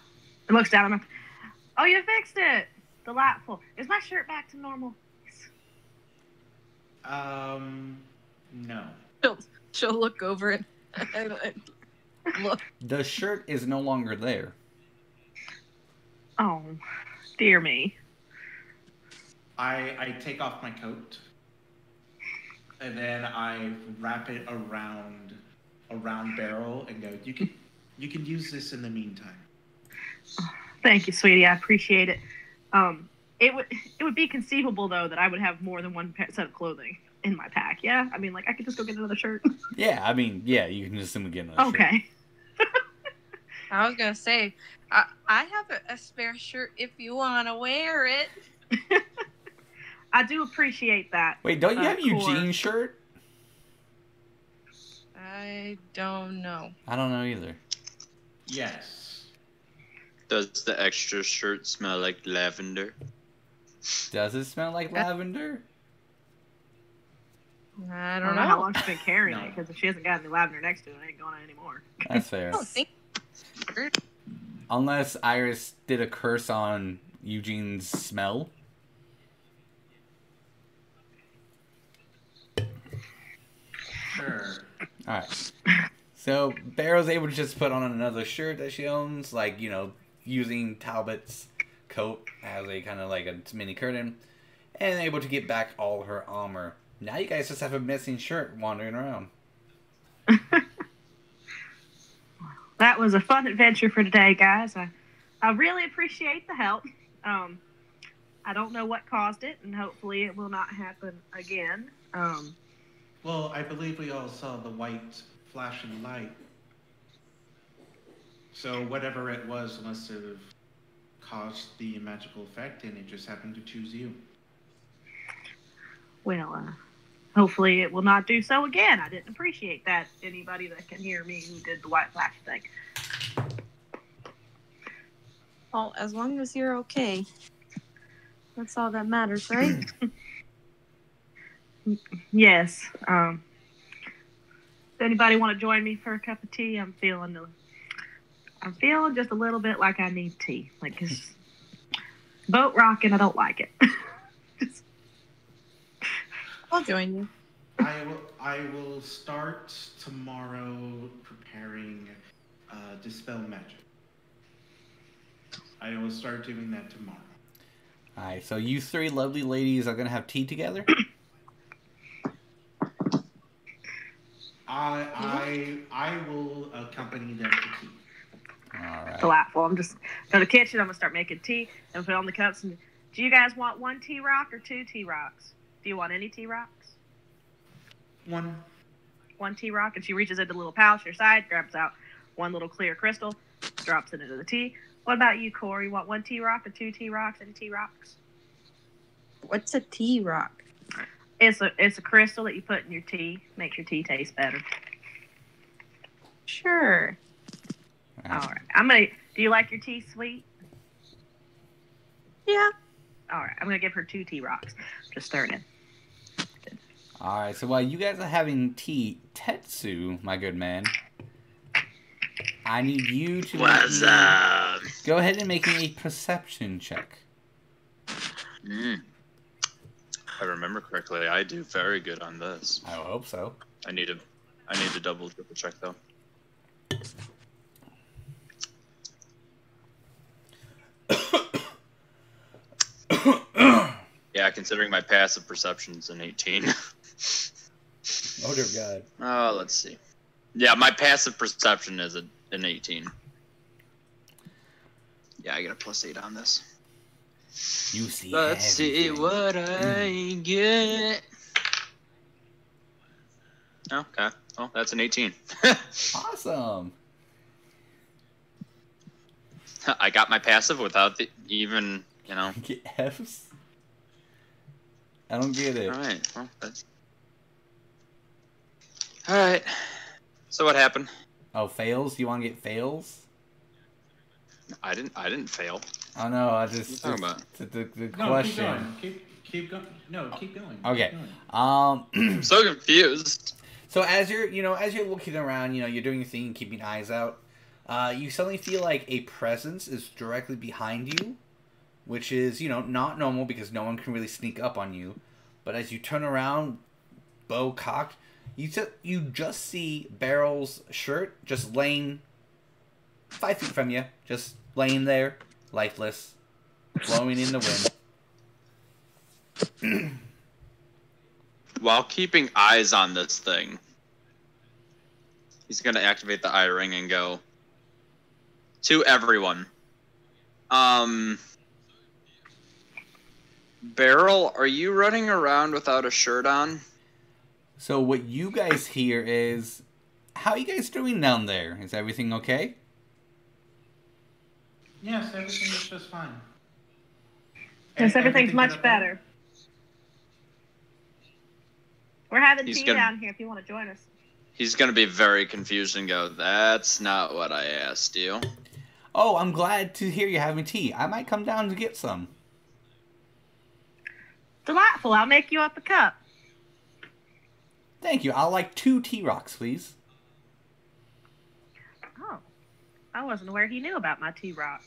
It looks down at me. Oh, you fixed it! Delightful. Is my shirt back to normal? No. She'll look over it. Look. The shirt is no longer there. Oh, dear me. I take off my coat, and then I wrap it around Beryl and go, you can use this in the meantime. Thank you, sweetie. I appreciate it. It would be conceivable though that I would have more than one set of clothing in my pack. Yeah, I mean, like I could just go get another shirt. Yeah, I mean, yeah, you can just simply get another shirt. Okay. I was gonna say, I have a spare shirt if you want to wear it. I do appreciate that. Wait, don't you have Core. Eugene's shirt? I don't know. I don't know either. Yes. Does the extra shirt smell like lavender? Does it smell like lavender? I I don't know how know. long she's been carrying No. it, because if she hasn't got any lavender next to it, it ain't going anymore. That's fair. I don't think. Unless Iris did a curse on Eugene's smell. Sure. Alright. So, Beryl's able to just put on another shirt that she owns, like, using Talbot's coat as a kind of like a mini curtain, and able to get back all her armor. Now you guys just have a missing shirt wandering around. That was a fun adventure for today, guys. I really appreciate the help. I don't know what caused it, and hopefully it will not happen again. Well, I believe we all saw the white flashing light. So whatever it was must have caused the magical effect, and it just happened to choose you. Well, hopefully it will not do so again. I didn't appreciate that. Anybody that can hear me who did the white flash thing. Well, as long as you're okay. That's all that matters, right? Yes. Does anybody want to join me for a cup of tea? I'm feeling just a little bit like I need tea. Like it's boat rocking. I don't like it. I'll join you. I will start tomorrow preparing dispel magic. I will start doing that tomorrow. Alright, so you three lovely ladies are gonna have tea together? I will accompany them to tea. Alright. Delightful. I'm just go to the kitchen. I'm gonna start making tea and put on the cups. And do you guys want one tea rock or two tea rocks? Do you want any tea rocks? One. One tea rock, and she reaches into a little pouch on her side, grabs out one little clear crystal, drops it into the tea. What about you, Corey? You want one tea rock or two tea rocks? Any tea rocks? What's a tea rock? It's a crystal that you put in your tea. Makes your tea taste better. Sure. All right. Do you like your tea sweet? Yeah. All right. I'm gonna give her two tea rocks. Just stir it in. Alright, so while you guys are having tea, Tetsu, my good man, I need you to What's up? go ahead and make me a perception check. If I remember correctly, I do very good on this. I hope so. I need to double triple check though. Yeah, considering my passive perception's an 18. Oh dear God. Oh, let's see. Yeah, my passive perception is an 18. Yeah, I got a +8 on this. You see Let's see everything. what I get. Okay. Well, that's an 18. Awesome. I got my passive without even, you know. Get F's? I don't get it. Alright, well, that's... Alright. So what happened? Oh, fails? You want to get fails? I didn't fail. Oh no, I What are you just... talking about? No, The question. keep going. No, keep going. Okay. Keep going. I'm so confused. So as you're looking around, you're doing your thing, keeping eyes out, you suddenly feel like a presence is directly behind you, which is, not normal because no one can really sneak up on you. But as you turn around, bow cocked, you just see Beryl's shirt just laying 5 feet from you, just laying there, lifeless, blowing in the wind. While keeping eyes on this thing, he's going to activate the eye ring and go, to everyone. Beryl, are you running around without a shirt on? So what you guys hear is, how are you guys doing down there? Is everything okay? Yes, everything is just fine. Yes, everything's Everything much good up better. We're having He's tea gonna- down here if you want to join us. He's going to be very confused and go, that's not what I asked you. Oh, I'm glad to hear you're having tea. I might come down to get some. Delightful. I'll make you up a cup. Thank you. I'll like 2 tea rocks, please. Oh, I wasn't aware he knew about my tea rocks.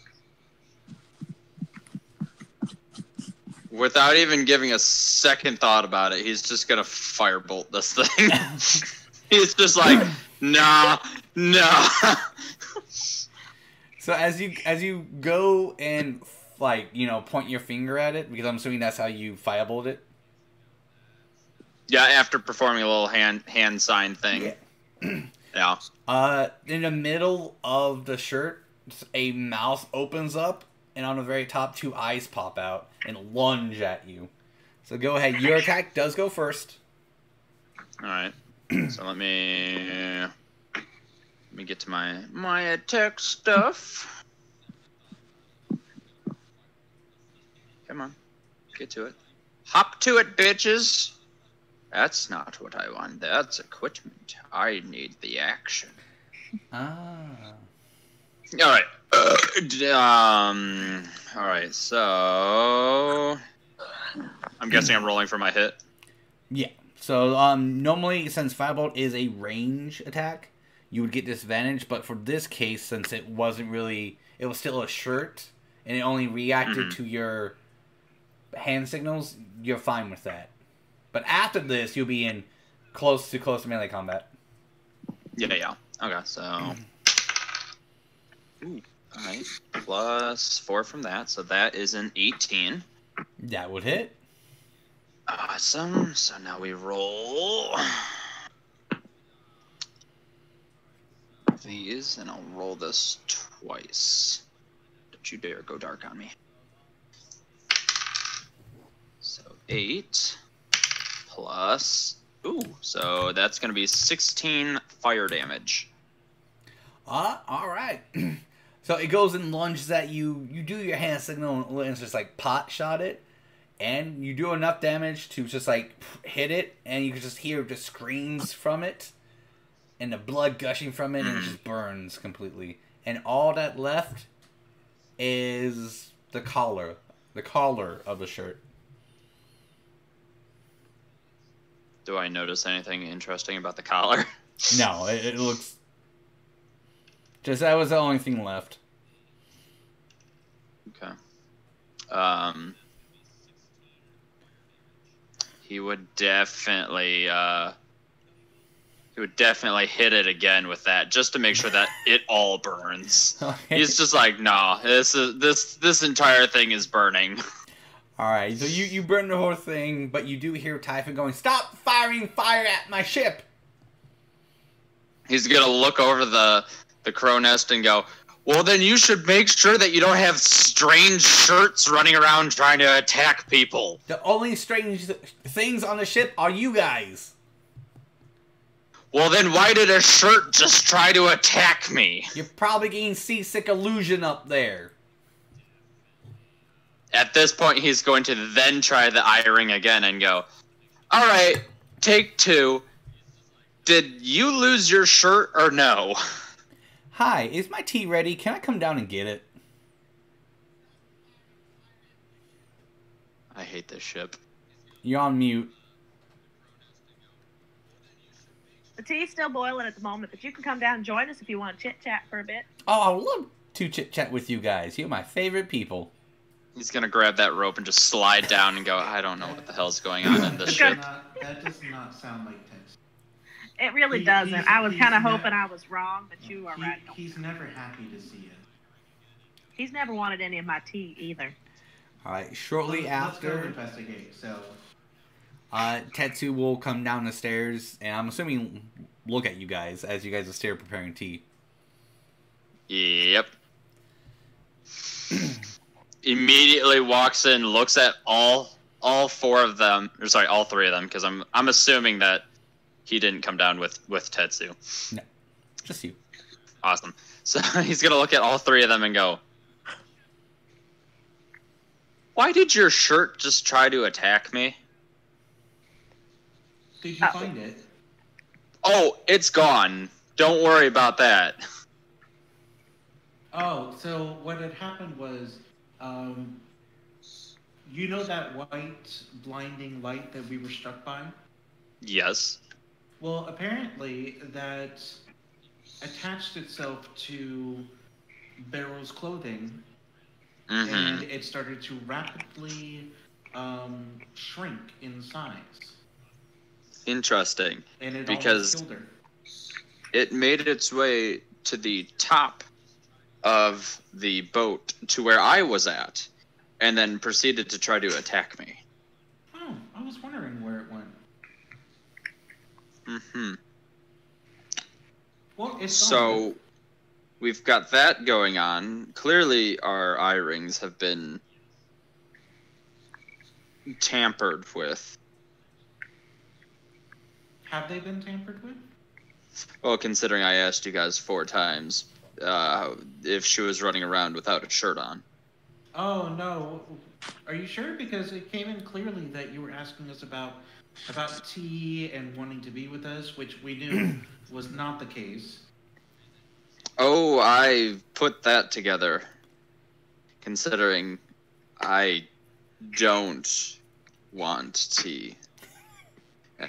Without even giving a second thought about it, he's just going to firebolt this thing. He's just like, nah. So as you go and point your finger at it, because I'm assuming that's how you firebolt it. Yeah, after performing a little hand sign thing. Yeah. Yeah. In the middle of the shirt, a mouth opens up, and on the very top, 2 eyes pop out and lunge at you. So go ahead. Your attack does go first. All right. So let me get to my attack stuff. Come on, get to it. Hop to it, bitches. That's not what I want. That's equipment. I need the action. Ah. All right. All right. So I'm guessing I'm rolling for my hit. Yeah. So normally, since Firebolt is a range attack, you would get disadvantage. But for this case, since it was still a shirt, and it only reacted to your hand signals, you're fine with that. But after this, you'll be in close to melee combat. Yeah. Okay, so... Ooh, alright. Plus 4 from that, so that is an 18. That would hit. Awesome. So now we roll these, and I'll roll this twice. Don't you dare go dark on me. So 8 plus... Ooh, so that's going to be 16 fire damage. Alright. So it goes and lunges at you. You do your hand signal, and it's just like pot shot it. And you do enough damage to just like hit it, and you can just hear just screams from it, and the blood gushing from it, and it just burns completely. And all that left is the collar of the shirt. Do I notice anything interesting about the collar? No, it looks... Just that was the only thing left. Okay. He would definitely hit it again with that, just to make sure that it all burns. Okay. He's just like, nah, this entire thing is burning. Alright, so you burn the whole thing, but you do hear Typhon going, "Stop firing fire at my ship!" He's gonna look over the crow nest and go, well, then you should make sure that you don't have strange shirts running around trying to attack people. The only strange things on the ship are you guys. Well, then why did a shirt just try to attack me? You're probably getting seasick illusion up there. At this point, he's going to then try the eye ring again and go, all right, take 2. Did you lose your shirt or no? Hi, is my tea ready? Can I come down and get it? I hate this ship. You're on mute. The tea's still boiling at the moment, but you can come down and join us if you want to chit-chat for a bit. Oh, I would love to chit-chat with you guys. You're my favorite people. He's going to grab that rope and just slide down and go, I don't know what the hell's going on in this ship. That does not sound like Tetsu. It really doesn't. I was kind of hoping I was wrong, but you are right. He's never happy to see it. He's never wanted any of my tea either. Alright, shortly after... Let's go investigate, so... Tetsu will come down the stairs, and I'm assuming look at you guys as you guys are still preparing tea. Yep. Immediately walks in, looks at all 4 of them, or sorry, all 3 of them, because I'm assuming that he didn't come down with Tetsu. No, just you. Awesome. So he's gonna look at all 3 of them and go, why did your shirt just try to attack me? Did you find it? Oh, it's gone. Don't worry about that. Oh, so what had happened was, you know that white blinding light that we were struck by? Yes. Well, apparently that attached itself to Beryl's clothing, Mm-hmm. and it started to rapidly shrink in size. Interesting. And it Because almost killed her. it made its way to the top of the boat to where I was at, and then proceeded to try to attack me. Oh, I was wondering where it went. Mm-hmm. Well, it's So, gone. we've got that going on. Clearly, our eye rings have been tampered with. Have they been tampered with? Well, considering I asked you guys 4 times if she was running around without a shirt on. Oh, no. Are you sure? Because it came in clearly that you were asking us about tea and wanting to be with us, which we knew was not the case. Oh, I put that together. Considering I don't want tea.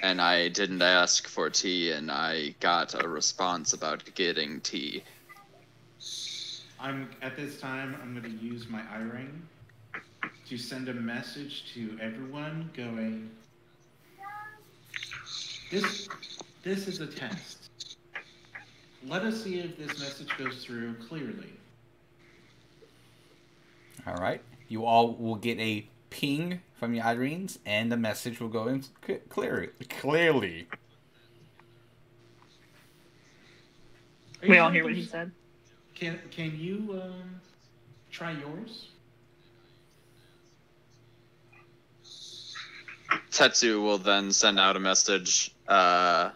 And I didn't ask for tea, and I got a response about getting tea. At this time, I'm going to use my eye ring to send a message to everyone going, this is a test. Let us see if this message goes through clearly. Alright, you all will get a ping from your eye rings, and the message will go in clearly. We all hear what he said. Can you try yours? Tetsu will then send out a message, the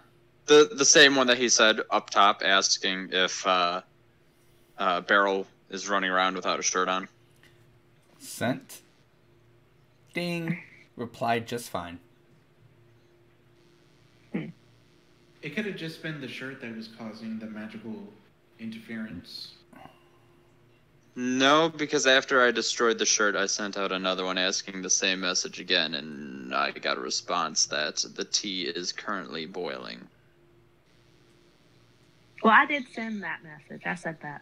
same one that he said up top, asking if Beryl is running around without a shirt on. Sent. Ding. Replied just fine. It could have just been the shirt that was causing the magical interference. No, because after I destroyed the shirt, I sent out another one asking the same message again, and and I got a response that the tea is currently boiling. Well, I did send that message. I said that.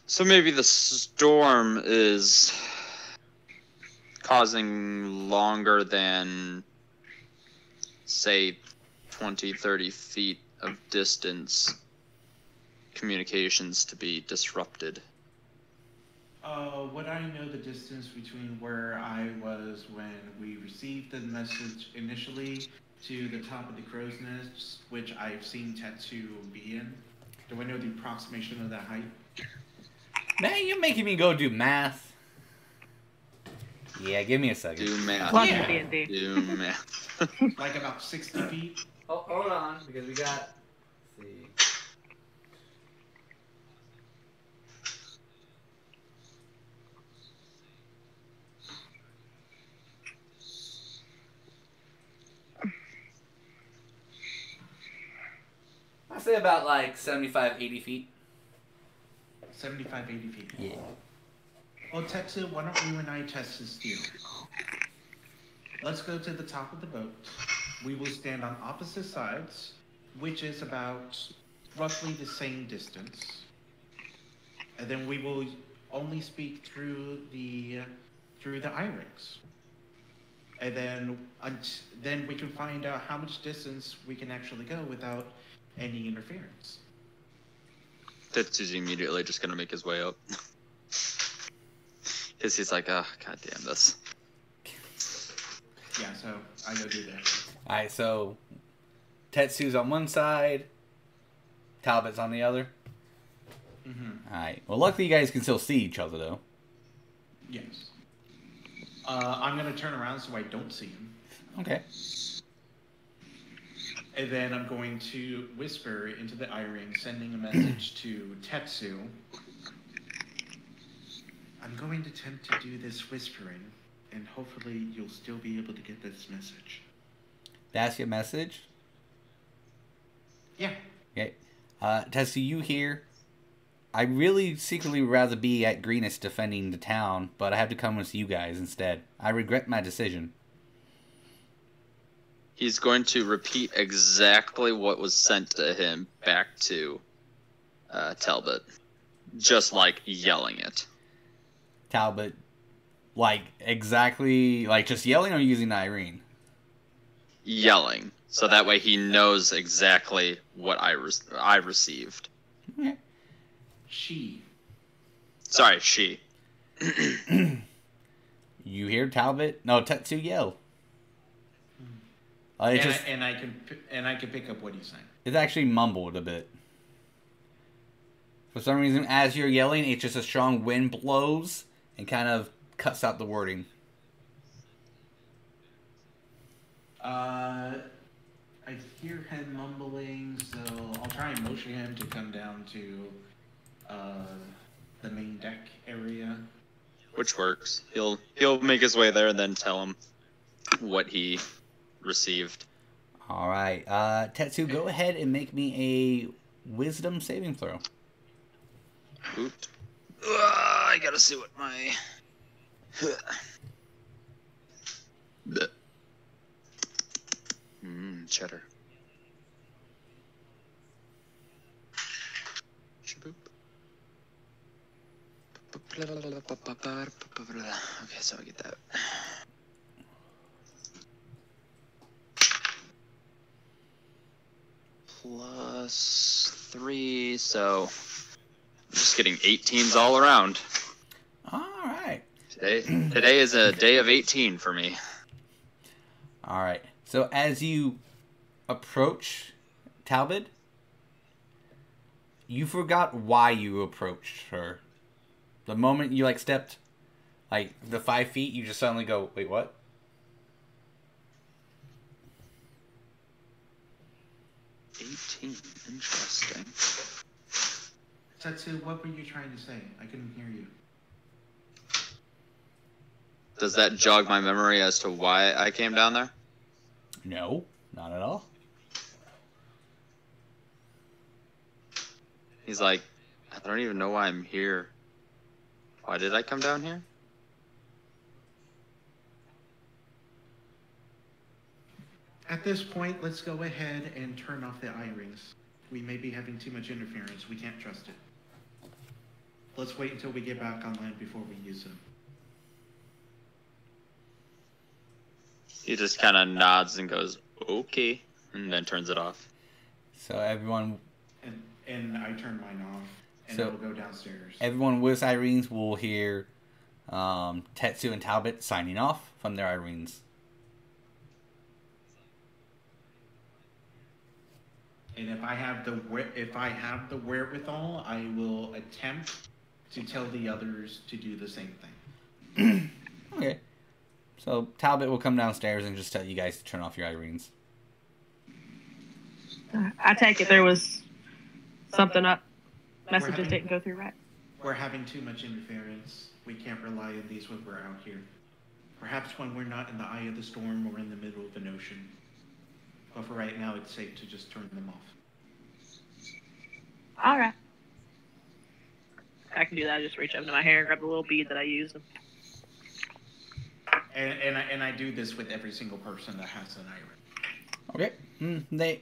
So maybe the storm is causing longer than, say, 20, 30 feet of distance communications to be disrupted. Would I know the distance between where I was when we received the message initially to the top of the crow's nest, which I've seen Tetsu be in? Do I know the approximation of that height? Man, you're making me go do math. Yeah, give me a second. Do math. Welcome Yeah. to D&D. Do math. Like about 60 feet? Oh, hold on, because we got... Let's see. I say about like 75, 80 feet. 75, 80 feet. Yeah. Well, Tetsu, why don't you and I test this theory? Let's go to the top of the boat. We will stand on opposite sides, which is about roughly the same distance. And then we will only speak through the eye rings. And then we can find out how much distance we can actually go without any interference. Tetsu's immediately just gonna make his way up. Because he's like, oh, god damn this. Yeah, so I go do that. Alright, so Tetsu's on one side, Talbot's on the other. Mm-hmm. Alright, well luckily you guys can still see each other though. Yes. I'm gonna turn around so I don't see him. Okay. And then I'm going to whisper into the eye ring, sending a message to Tetsu. I'm going to attempt to do this whispering, and hopefully you'll still be able to get this message. That's your message? Yeah. Okay. Tetsu, you here? I really secretly would rather be at Greenest defending the town, but I have to come with you guys instead. I regret my decision. He's going to repeat exactly what was sent to him back to Talbot. Just like yelling it. Talbot, like exactly, like just yelling or using Irene? Yelling. So that way he knows exactly what I received. Okay. She. Sorry, she. You hear Talbot? No, Tetsu yell. And Just, I can pick up what he's saying. it's actually mumbled a bit. For some reason, as you're yelling, it's just a strong wind blows and kind of cuts out the wording. I hear him mumbling, so I'll try and motion him to come down to the main deck area. Which works. He'll make his way there and then tell him what he received. Alright, Tetsu, go ahead and make me a wisdom saving throw. Oop. I gotta see what my... cheddar. Shaboop. Okay, so I get that. +3, so I'm just getting 18s all around. Alright. Today is a day of 18 for me. Alright. So as you approach Talbot, you forgot why you approached her. The moment you stepped the 5 feet, you just suddenly go, wait, what? Interesting. Tetsu, what were you trying to say? I couldn't hear you. Does that jog my memory as to why I came down there? No, not at all. He's like, I don't even know why I'm here. Why did I come down here? At this point, let's go ahead and turn off the eye rings. We may be having too much interference. We can't trust it. Let's wait until we get back on land before we use them. He just kind of nods and goes, okay, and then turns it off. So everyone... And I turn mine off, and So- I'll go downstairs. Everyone with Irenes will hear Tetsu and Talbot signing off from their Irenes. And if I have the wherewithal, I will attempt to tell the others to do the same thing. Okay. So Talbot will come downstairs and just tell you guys to turn off your Irenes. I take it there was something up. Messages having- didn't go through right. We're having too much interference. We can't rely on these when we're out here. Perhaps when we're not in the eye of the storm or in the middle of an ocean. But for right now, it's safe to just turn them off. All right. I can do that. I just reach up into my hair and grab the little bead that I used. And I do this with every single person that has an iron. Okay.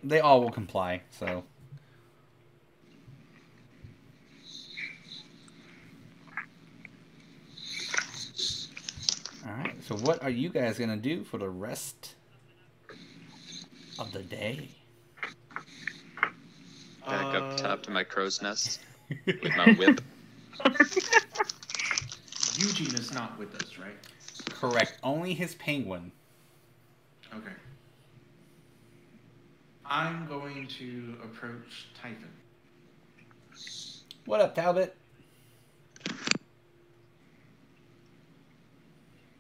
They all will comply, so... Alright, so what are you guys gonna do for the rest of the day? Back up top to my crow's nest with my whip. Eugene is not with us, right? Correct. Only his penguin. Okay. I'm going to approach Typhon. What up, Talbot?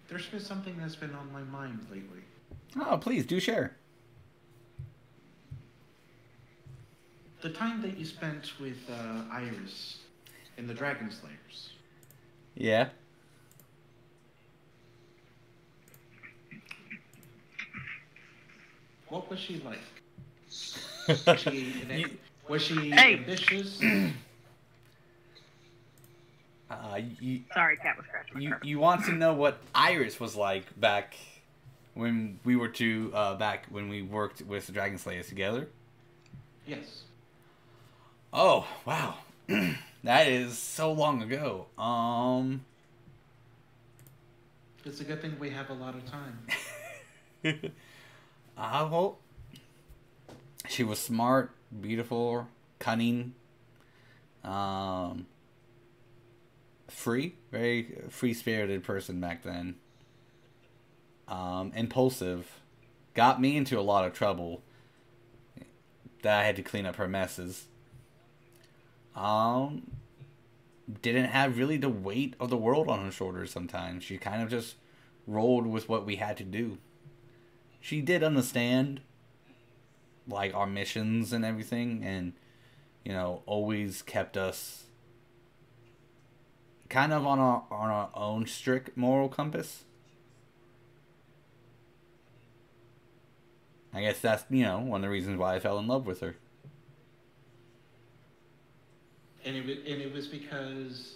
There's been something that's been on my mind lately. Oh, please, do share. The time that you spent with Iris in the Dragon Slayers. Yeah. What was she like? Was she Hey. ambitious? Sorry, cat was scratching my carpet. You want to know what Iris was like back when we were back when we worked with the Dragon Slayers together? Yes. Oh, wow. That is so long ago. It's a good thing we have a lot of time. Well, she was smart, beautiful, cunning, very free-spirited person back then. Impulsive, got me into a lot of trouble that I had to clean up her messes. Didn't have really the weight of the world on her shoulders sometimes. She kind of just rolled with what we had to do. She did understand, like, our missions and everything, and, you know, always kept us kind of on our own strict moral compass. I guess that's, you know, one of the reasons why I fell in love with her. And it was because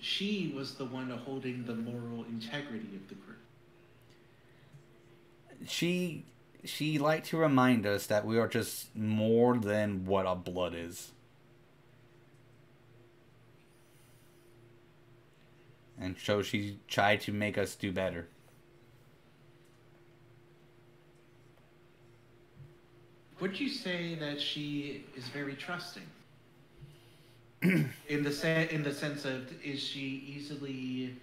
she was the one holding the moral integrity of the group. She liked to remind us that we are just more than what our blood is. And so she tried to make us do better. Would you say that she is very trusting? in the sense of, is she easily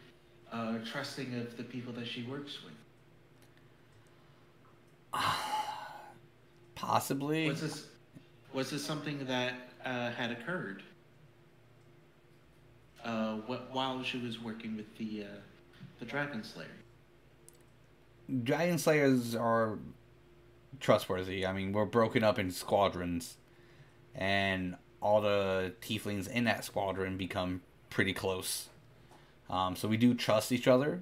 trusting of the people that she works with? Possibly. Was this something that had occurred while she was working with the Dragon Slayer? Dragon Slayers are trustworthy. I mean, we're broken up in squadrons, and all the tieflings in that squadron become pretty close. So we do trust each other.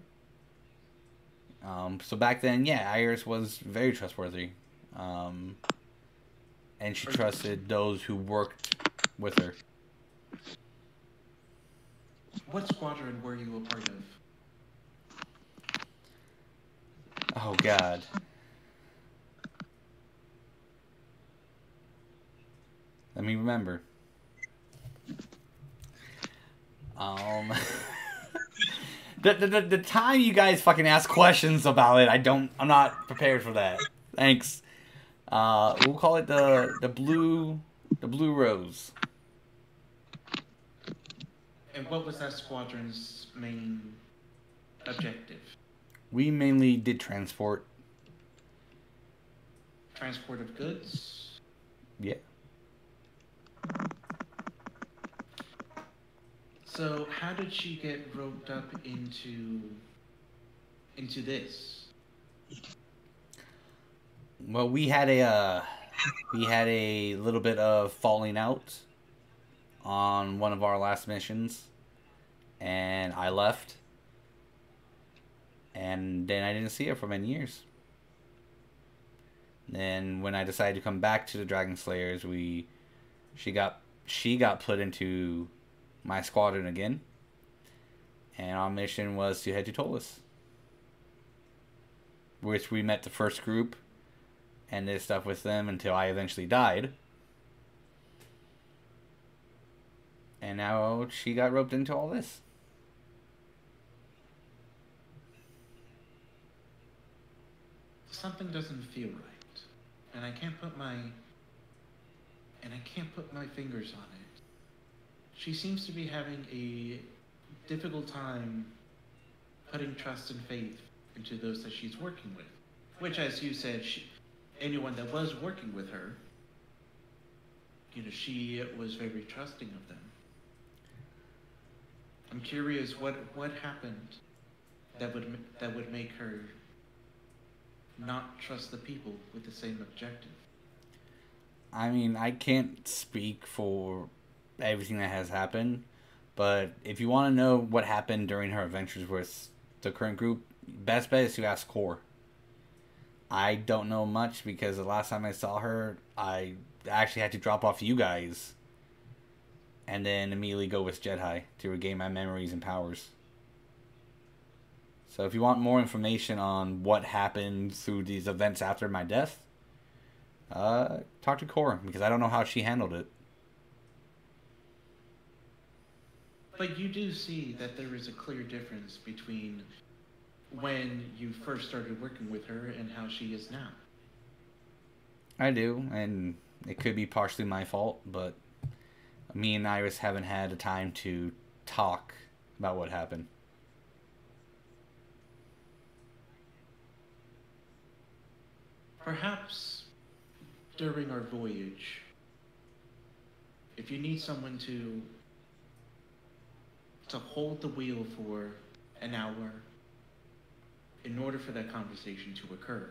So back then, yeah, Iris was very trustworthy. And she trusted those who worked with her. What squadron were you a part of? Oh God. Let me remember. The time you guys fucking ask questions about it, I'm not prepared for that. Thanks. We'll call it the blue rose. And what was that squadron's main objective? We mainly did transport. Transport of goods? Yeah. So how did she get roped up into this? Well, we had a little bit of falling out on one of our last missions, and I left, and then I didn't see her for many years. Then when I decided to come back to the Dragon Slayers, she got put into my squadron again, and our mission was to head to Tolus, which we met the first group and did stuff with them until I eventually died. And now she got roped into all this. Something doesn't feel right, and I can't put my fingers on it. She seems to be having a difficult time putting trust and faith into those that she's working with, which, as you said, anyone that was working with her, she was very trusting of them. I'm curious what happened that would make her not trust the people with the same objective. I mean, I can't speak for everything that has happened, but if you want to know what happened during her adventures with the current group, best bet is to ask Core. I don't know much because the last time I saw her, I actually had to drop off you guys and then immediately go with Jedi to regain my memories and powers. So if you want more information on what happened through these events after my death, talk to Core, because I don't know how she handled it. But you do see that there is a clear difference between when you first started working with her and how she is now. I do, and it could be partially my fault, but me and Iris haven't had the time to talk about what happened. Perhaps during our voyage, if you need someone to hold the wheel for an hour in order for that conversation to occur,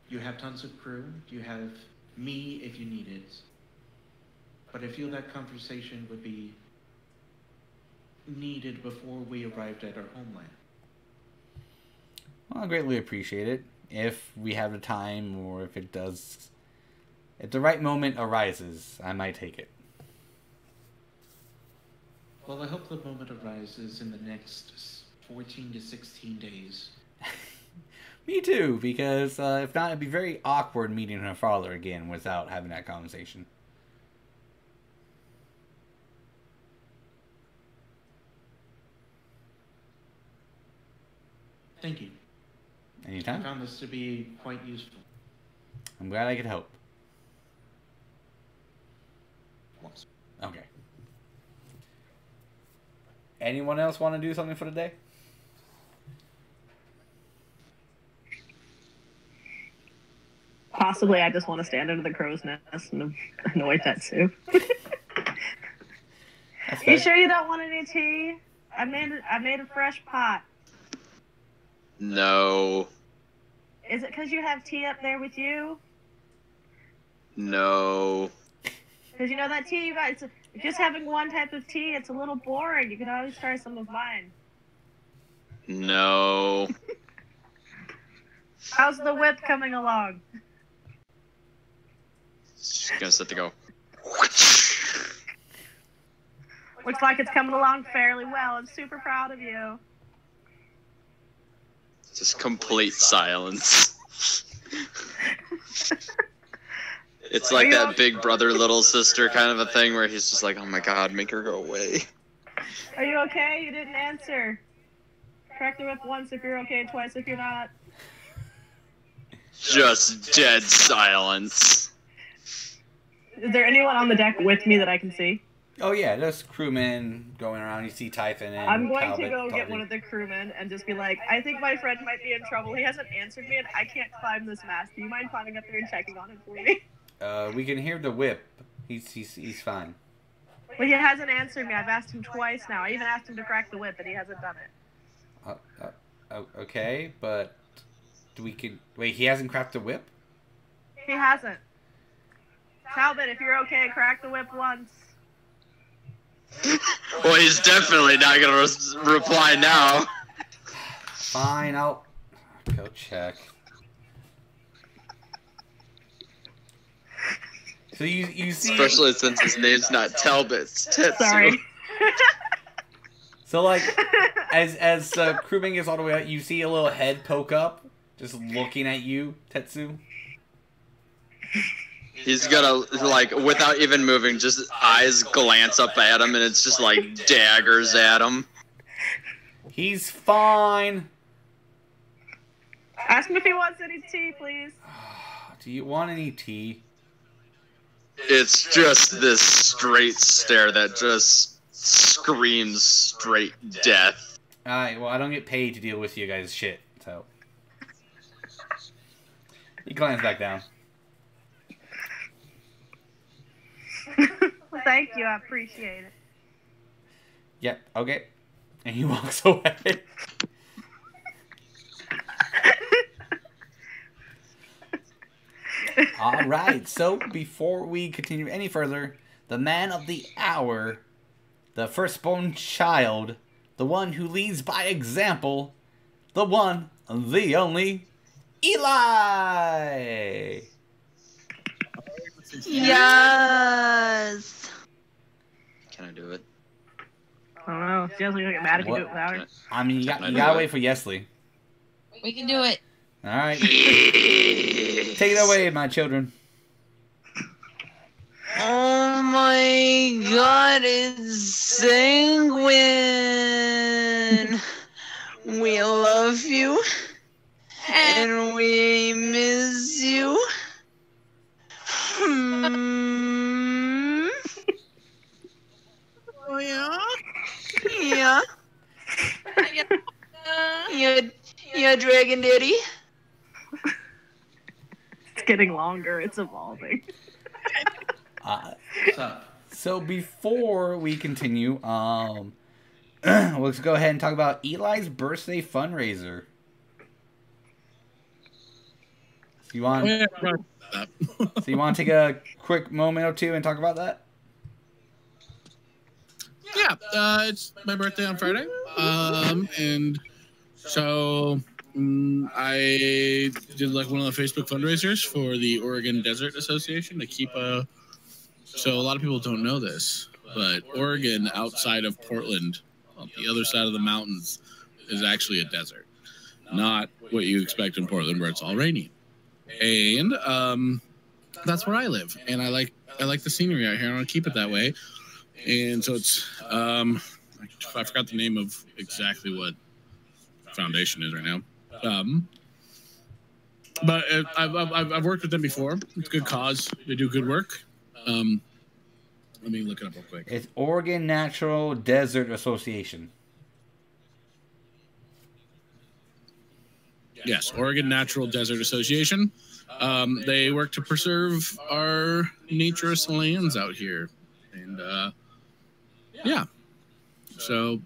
you have tons of crew, you have me if you need it, but I feel that conversation would be needed before we arrived at our homeland. Well, I greatly appreciate it. If we have the time, or if the right moment arises, I might take it. Well, I hope the moment arises in the next 14 to 16 days. Me too, because if not, it'd be very awkward meeting her father again without having that conversation. Thank you. Anytime. I found this to be quite useful. I'm glad I could help. Once. Okay. Anyone else want to do something for the day? Possibly, I just want to stand under the crow's nest and annoy Tetsu. You sure you don't want any tea? I made a fresh pot. No. Is it because you have tea up there with you? No. Because you know that tea you got, just having one type of tea, it's a little boring. You can always try some of mine. No. How's the whip coming along? Just gonna set to go. Looks like it's coming along fairly well. I'm super proud of you. Just complete silence. It's like that big brother, little sister kind of a thing where he's just like, oh my god, make her go away. Are you okay? You didn't answer. Crack the whip once if you're okay, twice if you're not. Just dead silence. Is there anyone on the deck with me that I can see? Oh yeah, there's crewmen going around. You see Typhon and I'm going Talbot, to go get Talbot. one of the crewmen and just be like, I think my friend might be in trouble. He hasn't answered me and I can't climb this mast. Do you mind climbing up there and checking on him for me? We can hear the whip. He's fine. Well, he hasn't answered me. I've asked him twice now. I even asked him to crack the whip and he hasn't done it. Okay, but wait. He hasn't cracked the whip. He hasn't. Talbot, if you're okay, crack the whip once. Well, he's definitely not gonna reply now. Fine, I'll go check. So you see, Especially since his name's not Talbot, it's Tetsu. Sorry. So like, as crewman gets all the way out, you see a little head poke up, just looking at you, Tetsu. He's gonna, like, without even moving, just eyes glance up at him, and it's just like daggers at him. He's fine. Ask him if he wants any tea, please. Do you want any tea? It's just this straight stare that just screams straight death. Alright, well, I don't get paid to deal with you guys' shit, so. He climbs back down. Well, thank you. I appreciate it. Yep, okay. And he walks away. Alright, so before we continue any further, the man of the hour, the firstborn child, the one who leads by example, the one, the only, Eli! Yes. Can I do it? I don't know. Yeslie gonna get mad if you do it without her. I mean, you gotta wait for Yeslie. We can do it. Alright. Take it away, my children. Oh my god, it's Senguine. We love you. And we miss you. Oh yeah? Yeah. Yeah, Dragon Daddy. It's getting longer. It's evolving. What's up? So before we continue, let's go ahead and talk about Eli's birthday fundraiser. So you want to take a quick moment or two and talk about that? Yeah, it's my birthday on Friday. And so I did like one of the Facebook fundraisers for the Oregon Desert Association to keep so a lot of people don't know this, but Oregon outside of Portland, on the other side of the mountains, is actually a desert. Not what you expect in Portland where it's all rainy. And that's where I live. And I like the scenery out here. I want to keep it that way. And so it's I forgot the name of exactly what foundation is right now. But I've worked with them before. It's a good cause. They do good work. Let me look it up real quick. It's Oregon Natural Desert Association. Yes, Oregon Natural Desert Association. They work to preserve our naturous lands out here. And yeah. So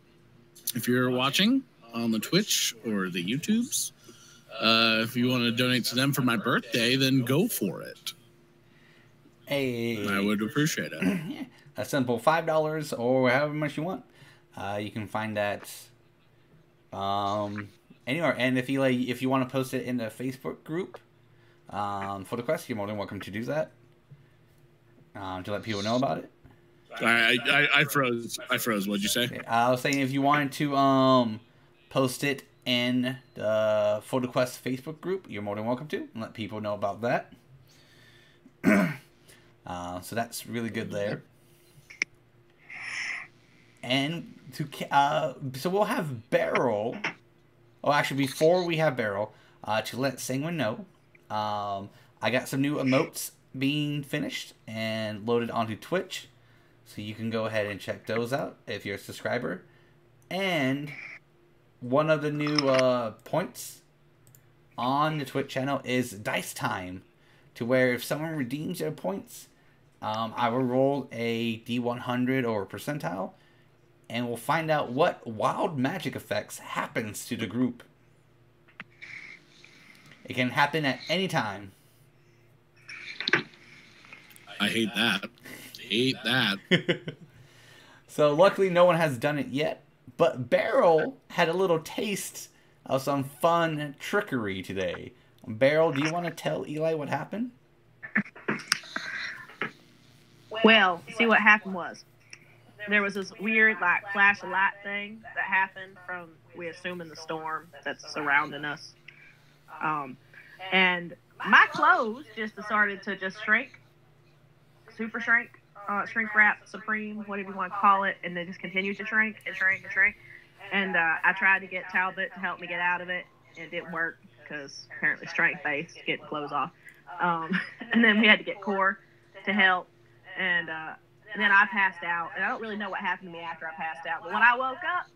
if you're watching on the Twitch or the YouTubes, if you want to donate to them for my birthday, then go for it. Hey, I would appreciate it. Yeah, a simple $5 or however much you want. You can find that anywhere. And if you want to post it in the Facebook group for the quest, you're more than welcome to do that. To let people know about it. I froze. What'd you say? I was saying if you wanted to post it in the Photo Quest Facebook group, you're more than welcome to, and let people know about that. So that's really good there. And so we'll have Beryl. Oh, actually, before we have Beryl, to let Senguine know, I got some new emotes being finished and loaded onto Twitch, so you can go ahead and check those out if you're a subscriber. And one of the new points on the Twitch channel is Dice Time, to where if someone redeems their points, I will roll a D100 or percentile, and we'll find out what wild magic effects happens to the group. It can happen at any time. I hate that. So luckily no one has done it yet, but Beryl had a little taste of some fun trickery today. Beryl, do you want to tell Eli what happened? Well, see what happened was there was this weird like flash of light thing that happened from, we assume, in the storm that's surrounding us. And my clothes just started to just shrink, super shrink, shrink wrap, supreme, whatever you want to call it, and they just continued to shrink and shrink and shrink. And I tried to get Talbot to help me get out of it, and it didn't work because apparently strength-based, getting clothes off. And then we had to get Core to help, and then I passed out. And I don't really know what happened to me after I passed out, but when I woke up,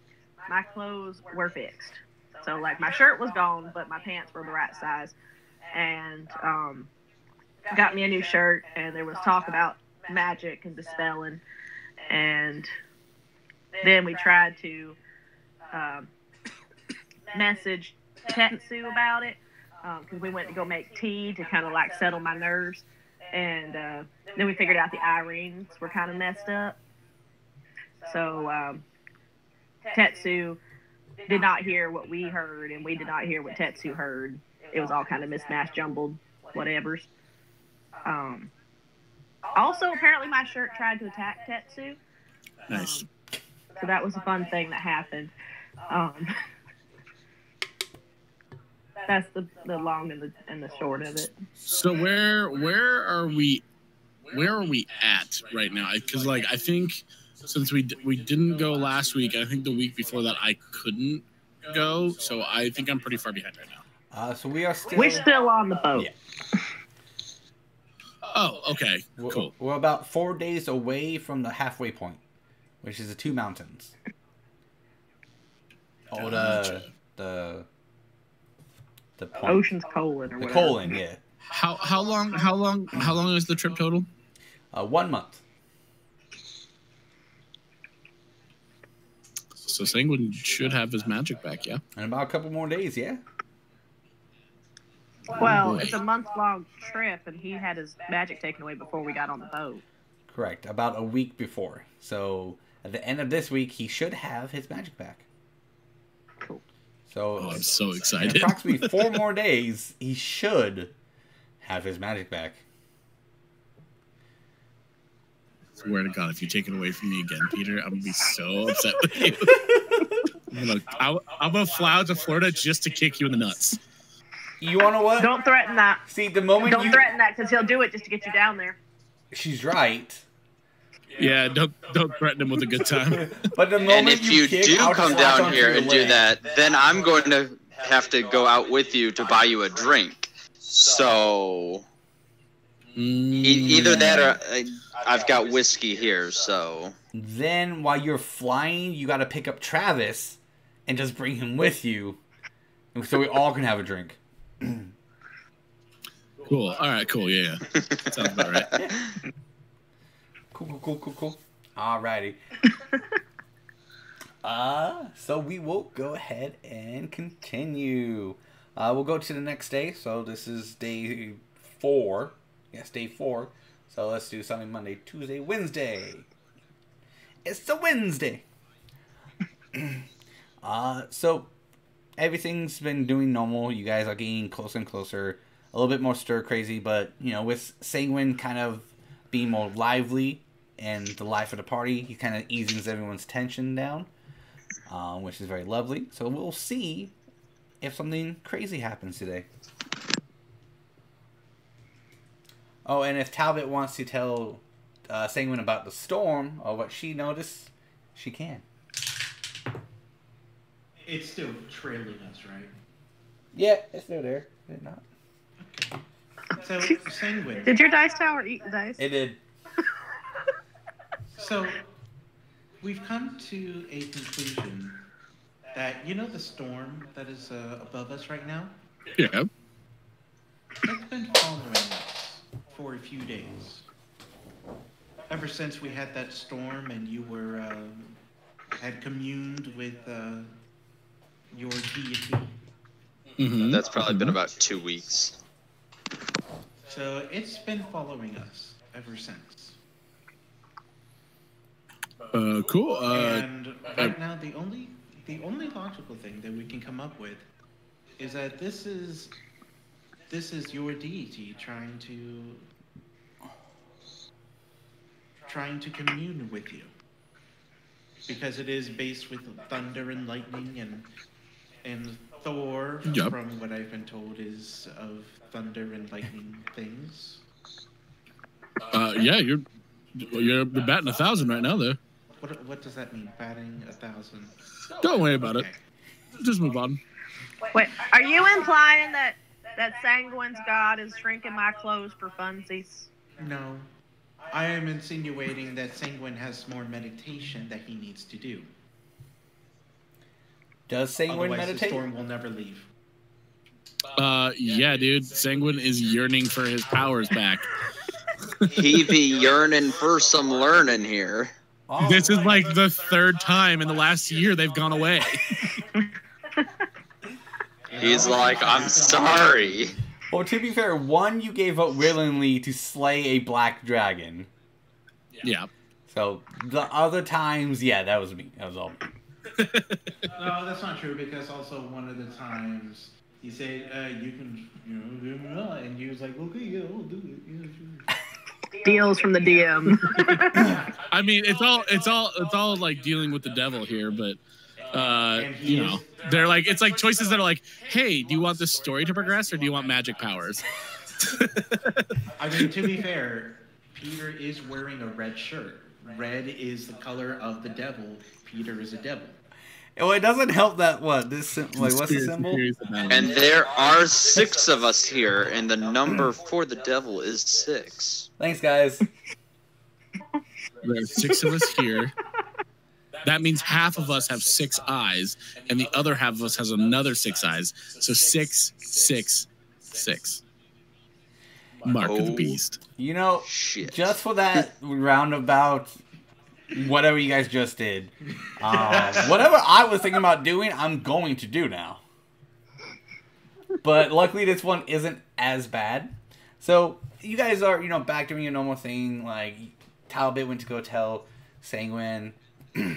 my clothes were fixed. So, like, my shirt was gone, but my pants were the right size. And got me a new shirt, and there was talk about magic and dispelling. And then we tried to message Tetsu about it, because we went to go make tea to kind of, like, settle my nerves. And then we figured out the eye rings were kind of messed up. So Tetsu did not hear what we heard, and we did not hear what Tetsu heard. It was all kind of mismatched, jumbled, whatevers. Also, apparently my shirt tried to attack Tetsu. Nice. So that was a fun thing that happened. That's the long and the short of it. So where are we at right now? Because, like, I think since we didn't go last week, I think the week before that I couldn't go, so I think I'm pretty far behind right now. So we're still on the boat. Yeah. Oh, okay, cool. We're about 4 days away from the halfway point, which is the two mountains. Oh, the point. Ocean's colon or whatever. The colon, yeah. How long is the trip total? 1 month. So Senguine should have his magic back, yeah? In about a couple more days, yeah. Well, it's a month-long trip, and he had his magic taken away before we got on the boat. Correct. About a week before. So at the end of this week, he should have his magic back. Cool. So I'm so excited. In approximately 4 more days, he should have his magic back. Swear to God, if you take it away from me again, Peter, I'm gonna be so upset with you. I'm gonna fly out to Florida just to kick you in the nuts. You wanna what? Don't threaten that. See, the moment Don't threaten that, because he'll do it just to get you down there. She's right. Yeah, don't threaten him with a good time. But the moment and if you do come down here and do that, then I'm going to have to go out with you to buy you a drink. So either that or I've got whiskey here. So then while you're flying, you got to pick up Travis and just bring him with you, so we all can have a drink. Cool. All right. Cool. Yeah. Sounds about right. Yeah. Cool. Alrighty. So we will go ahead and continue. We'll go to the next day. So this is day 4. Yes, day 4. So let's do Sunday, Monday, Tuesday, Wednesday. It's a Wednesday. So everything's been doing normal. You guys are getting closer and closer. A little bit more stir crazy, but with Senguine kind of being more lively in the life of the party. He kind of eases everyone's tension down, which is very lovely. So we'll see if something crazy happens today. Oh, and if Talbot wants to tell Senguine about the storm or what she noticed, she can. It's still trailing us, right? Yeah, it's still there. Is it not? So, Senguine. Did your dice tower eat the dice? It did. So, we've come to a conclusion that, you know the storm that is above us right now? Yeah. It's been following us for a few days. Ever since we had that storm and you were, had communed with your deity. Mm-hmm. That's probably been about 2 weeks. So it's been following us ever since. Cool. And right now, the only logical thing that we can come up with is that this is your deity trying to commune with you, because it is based with thunder and lightning, and Thor, Yep. from what I've been told, is of thunder and lightning things. Yeah, you're batting 1,000 right now, though. What does that mean? Batting 1,000? Don't worry about Okay. it. Just move on. Wait, are you implying that Senguine's god is shrinking my clothes for funsies? No. I am insinuating that Senguine has more meditation that he needs to do. Does Senguine Otherwise, the meditate? storm will never leave. Yeah, dude. Senguine is yearning for his powers back. He be yearning for some learning here. Oh, This is like the 3rd time in the last year they've gone away. He's like, I'm sorry. Well, to be fair, one, you gave up willingly to slay a black dragon. Yeah. So the other times, yeah, that was me. That was all. No, that's not true, because also one of the times he said, you can, and he was like, okay, yeah, I'll do it. Yeah, sure. Deals from the DM. I mean, it's all like dealing with the devil here, but you know, they're like, it's like choices that are like, hey, do you want this story to progress or do you want magic powers? I mean, to be fair, Peter is wearing a red shirt. Red is the color of the devil. Peter is a devil. Oh, it doesn't help that what this wait, what's the symbol? And there are 6 of us here, and the number for the devil is 6. Thanks, guys. There are 6 of us here. That means half of us have 6 eyes, and the other half of us has another 6 eyes. So 6, 6, 6. Mark of the beast. You know, Shit. just for that roundabout, whatever you guys just did, whatever I was thinking about doing, I'm going to do now. But luckily, this one isn't as bad. So you guys are, back doing your normal thing. Like Talbot went to go tell Senguine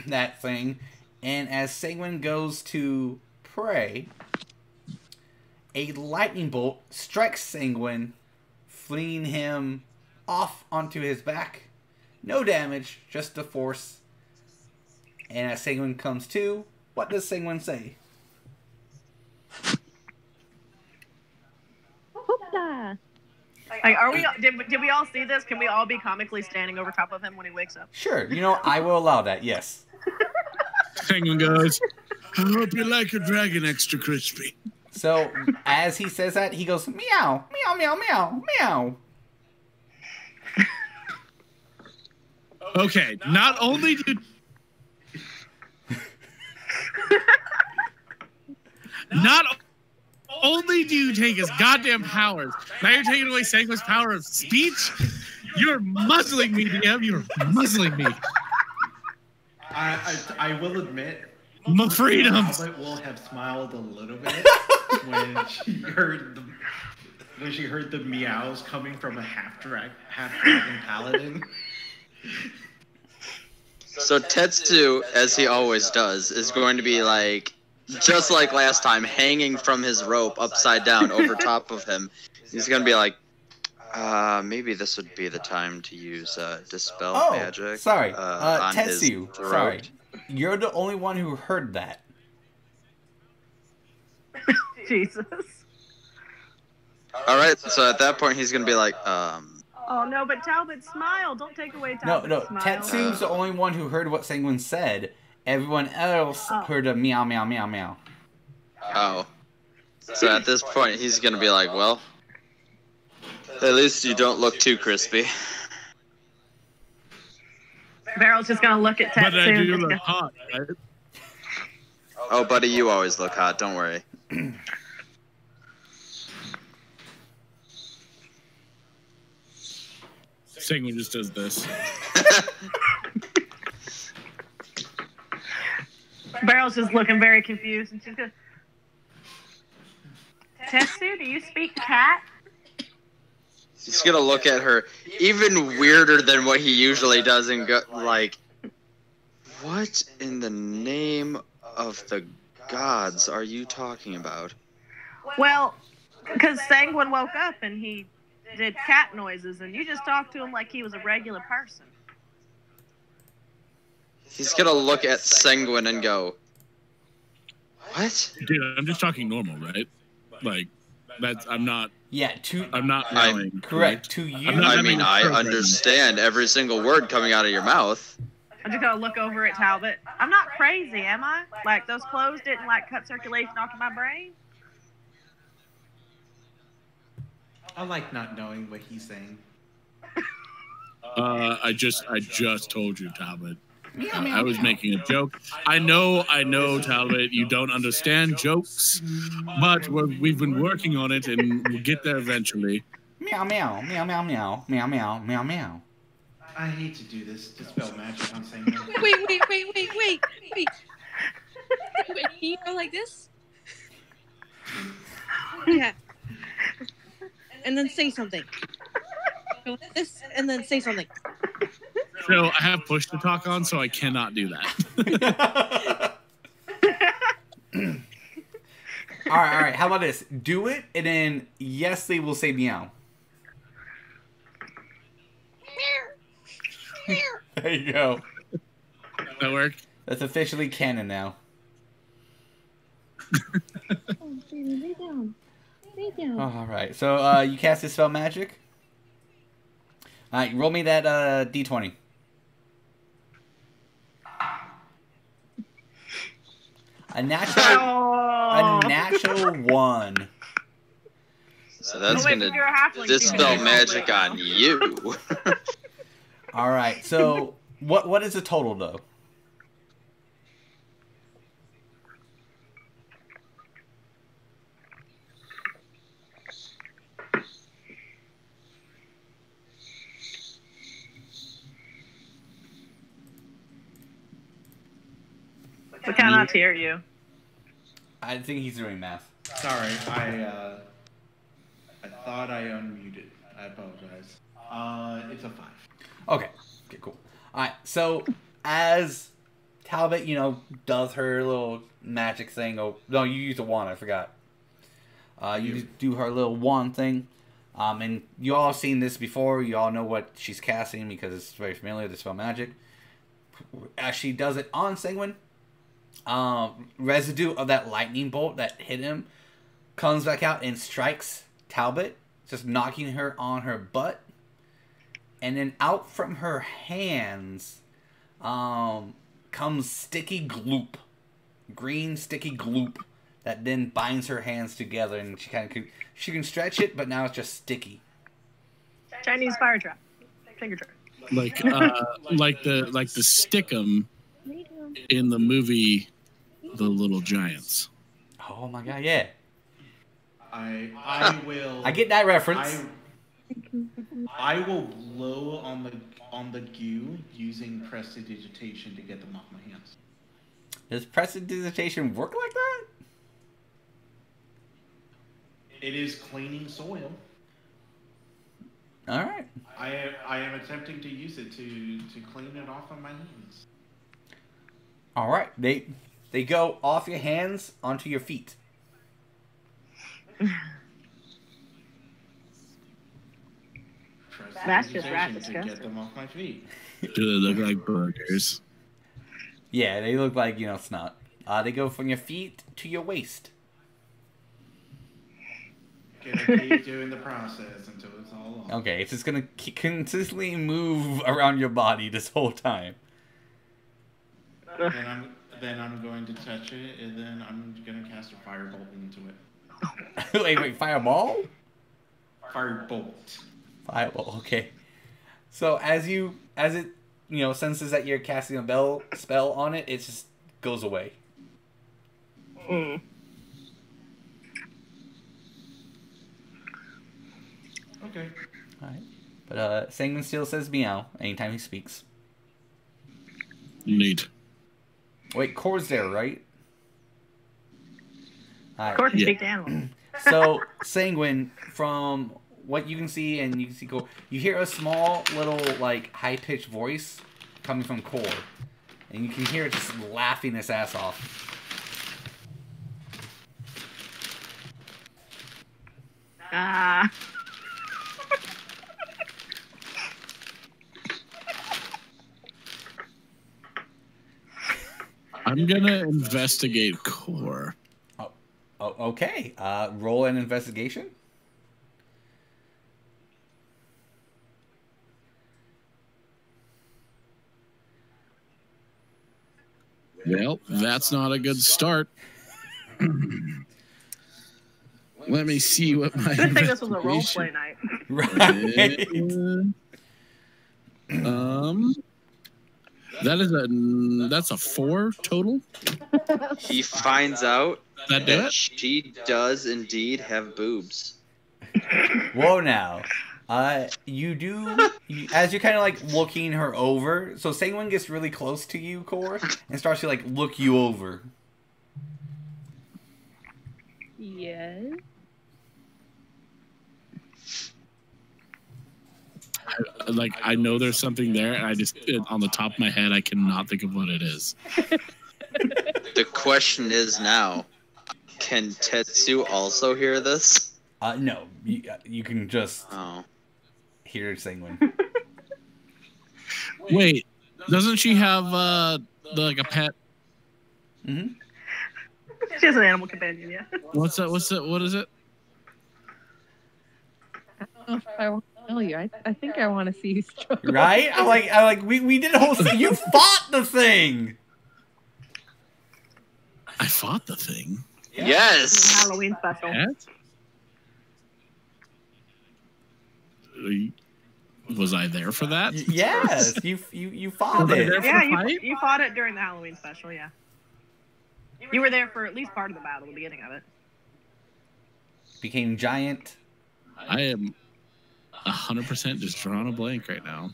that thing, and as Senguine goes to pray, a lightning bolt strikes Senguine, flinging him off onto his back. No damage, just the force. And as Senguine comes to, what does Senguine say? Like, are we? Did we all see this? Can we all be comically standing over top of him when he wakes up? Sure, I will allow that, yes. Penguin goes, I hope you like your dragon extra crispy. So, as he says that, he goes, meow, meow, meow, meow, meow. Okay, not only do you take his goddamn powers, now you're taking away Senguine's power of speech? You're muzzling me, DM. You're muzzling me. I will admit, My freedoms. Talbot will have smiled a little bit when she heard the meows coming from a half dragon paladin. So Tetsu, as he always does, is going to be like, just like last time, hanging from his rope upside down over top of him. He's going to be like, Maybe this would be the time to use dispel Oh, magic. sorry. On his Tetsu, throat. sorry. You're the only one who heard that. Jesus. All right. So at that point, he's gonna be like, Oh no, but Talbot, smile. Don't take away No, Talbot's smile. Tetsu's the only one who heard what Senguine said. Everyone else heard a meow, meow, meow, meow. oh. So at this point, he's gonna be like, well, at least you don't look too crispy. Beryl's just gonna look at Tetsu. But I and do just look go, hot, right? Oh, buddy, you always look hot. Don't worry. Senguine just does this. Beryl's just looking very confused, and she's going, Tetsu, do you speak cat? He's gonna look at her even weirder than what he usually does and go like, what in the name of the gods are you talking about? Well, because Senguine woke up and he did cat noises, and you just talked to him like he was a regular person. He's gonna look at Senguine and go, what? Dude, I'm just talking normal, right? Like, that's, I'm not yelling. Correct. To you. I mean, I understand every single word coming out of your mouth. I'm just gonna look over at Talbot. I'm not crazy, am I? Like, those clothes didn't, like, cut circulation off of my brain? I like not knowing what he's saying. I just told you, Talbot. I was making a joke. I know, Talbot, you don't understand jokes, but we've been working on it, and we'll get there eventually. Meow, meow, meow, meow, meow, meow, meow, meow, meow. I hate to do this. Dispel magic on saying that. Wait. You go like this? Yeah. And then say something. Go like this, and then say something. So I have push to talk on, so I cannot do that. All right. How about this? Do it, and then Yeslie will say meow. There you go. That work? That's officially canon now. Lay down. Lay down. All right. So you cast Dispel Magic. All right. Roll me that D20. A natural 1. So that's wait, gonna you're a halfling, dispel so magic on you. All right. So what is the total though? We cannot hear you. I think he's doing math. Sorry, I thought I unmuted. I apologize. It's a 5. Okay, cool. All right, so as Talbot, does her little magic thing. Oh, no, you use a wand. I forgot. You do her little wand thing. And you all have seen this before. You all know what she's casting because it's very familiar, the spell magic. As she does it on Senguine, residue of that lightning bolt that hit him comes back out and strikes Talbot, just knocking her on her butt. And then out from her hands comes sticky gloop. Green sticky gloop that then binds her hands together, and she can stretch it, but now it's just sticky. Chinese fire trap. Finger trap. Like the stickum in the movie The Little Giants. Oh my god, yeah. I will. I get that reference. I will blow on the goo using prestidigitation to get them off my hands. Does prestidigitation work like that? It is cleaning soil. All right. I am attempting to use it to clean it off of my hands. All right. They go off your hands onto your feet. That's just rat to disgusting. get them off my feet. Do they look like burgers? Yeah, they look like, snot. They go from your feet to your waist. Gonna keep doing the process until it's all off. Okay, it's just gonna consistently move around your body this whole time. Then I'm going to touch it, and then I'm gonna cast a firebolt into it. wait, fireball? Firebolt. Fireball, okay. So as it senses that you're casting a spell on it, it just goes away. Mm. Okay. Alright. But Senguine still says meow anytime he speaks. Neat. Wait, Cor's there, right? Of course, you speak to animals. So, Senguine, from what you can see, and you can see Cor, you hear a small little, high-pitched voice coming from Cor. And you can hear it just laughing his ass off. Ah. I'm gonna investigate Core. Oh, okay. Roll an investigation. Well, that's not a good start. Let me see what my I think this was a role play night. Right. That's a 4 total. He finds out That do that it? she does indeed have boobs. Whoa now. You do, as you're kind of looking her over, so Senguine gets really close to you, Cor, and starts to look you over. Yes. I know there's something there, and I just, on the top of my head, I cannot think of what it is. The question is now, can Tetsu also hear this? No, you can just Oh. hear Senguine. Wait, doesn't she have a pet? Mm-hmm. She has an animal companion, yeah. What is it? I don't know if I want to tell you. I think I want to see you struggle. Right? We did a whole thing. You fought the thing! I fought the thing. Yes! Halloween special. Pet? Was I there for that? Yes, you fought Was I it. there? Yeah, fight? you fought it during the Halloween special, yeah. You were there for at least part of the battle, the beginning of it. Became giant. I am 100% just drawing a blank right now.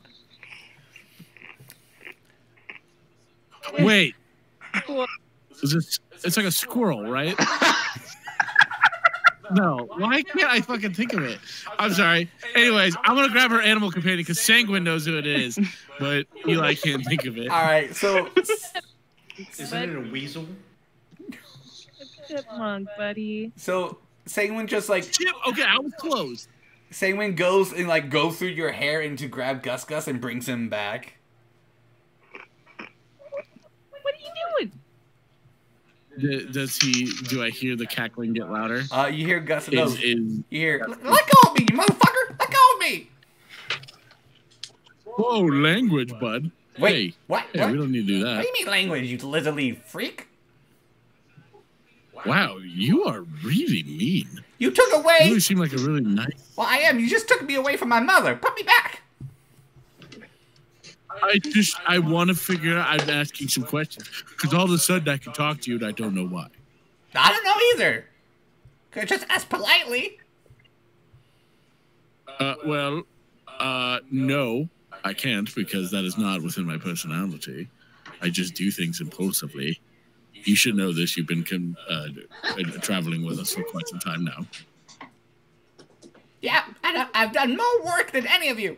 Wait. It's like a squirrel, right? No. Why can't I fucking think of it? I'm sorry. Anyways, I'm going to grab her animal companion because Senguine knows who it is. But Eli can't think of it. All right, so Isn't it a weasel? Chipmunk, buddy. so Senguine just Shit, okay, I was close. Senguine goes and goes through your hair and to grab Gus and brings him back. What are you doing? Do I hear the cackling get louder? You hear Gus Is you hear, let go of me, you motherfucker! Let go of me! whoa, language, bud. Wait, Hey, what? hey, What? we don't need to do What that. do you mean language, you lizardly freak? Wow, you are really mean. You took You away. really seem like a really nice. Well, I am. You just took me away from my mother. Put me back. I want to figure out. I'm asking some questions because all of a sudden I can talk to you and I don't know why. I don't know either. Could just ask politely. No, I can't because that is not within my personality. I just do things impulsively. You should know this. You've been traveling with us for quite some time now. Yeah, I've done more work than any of you.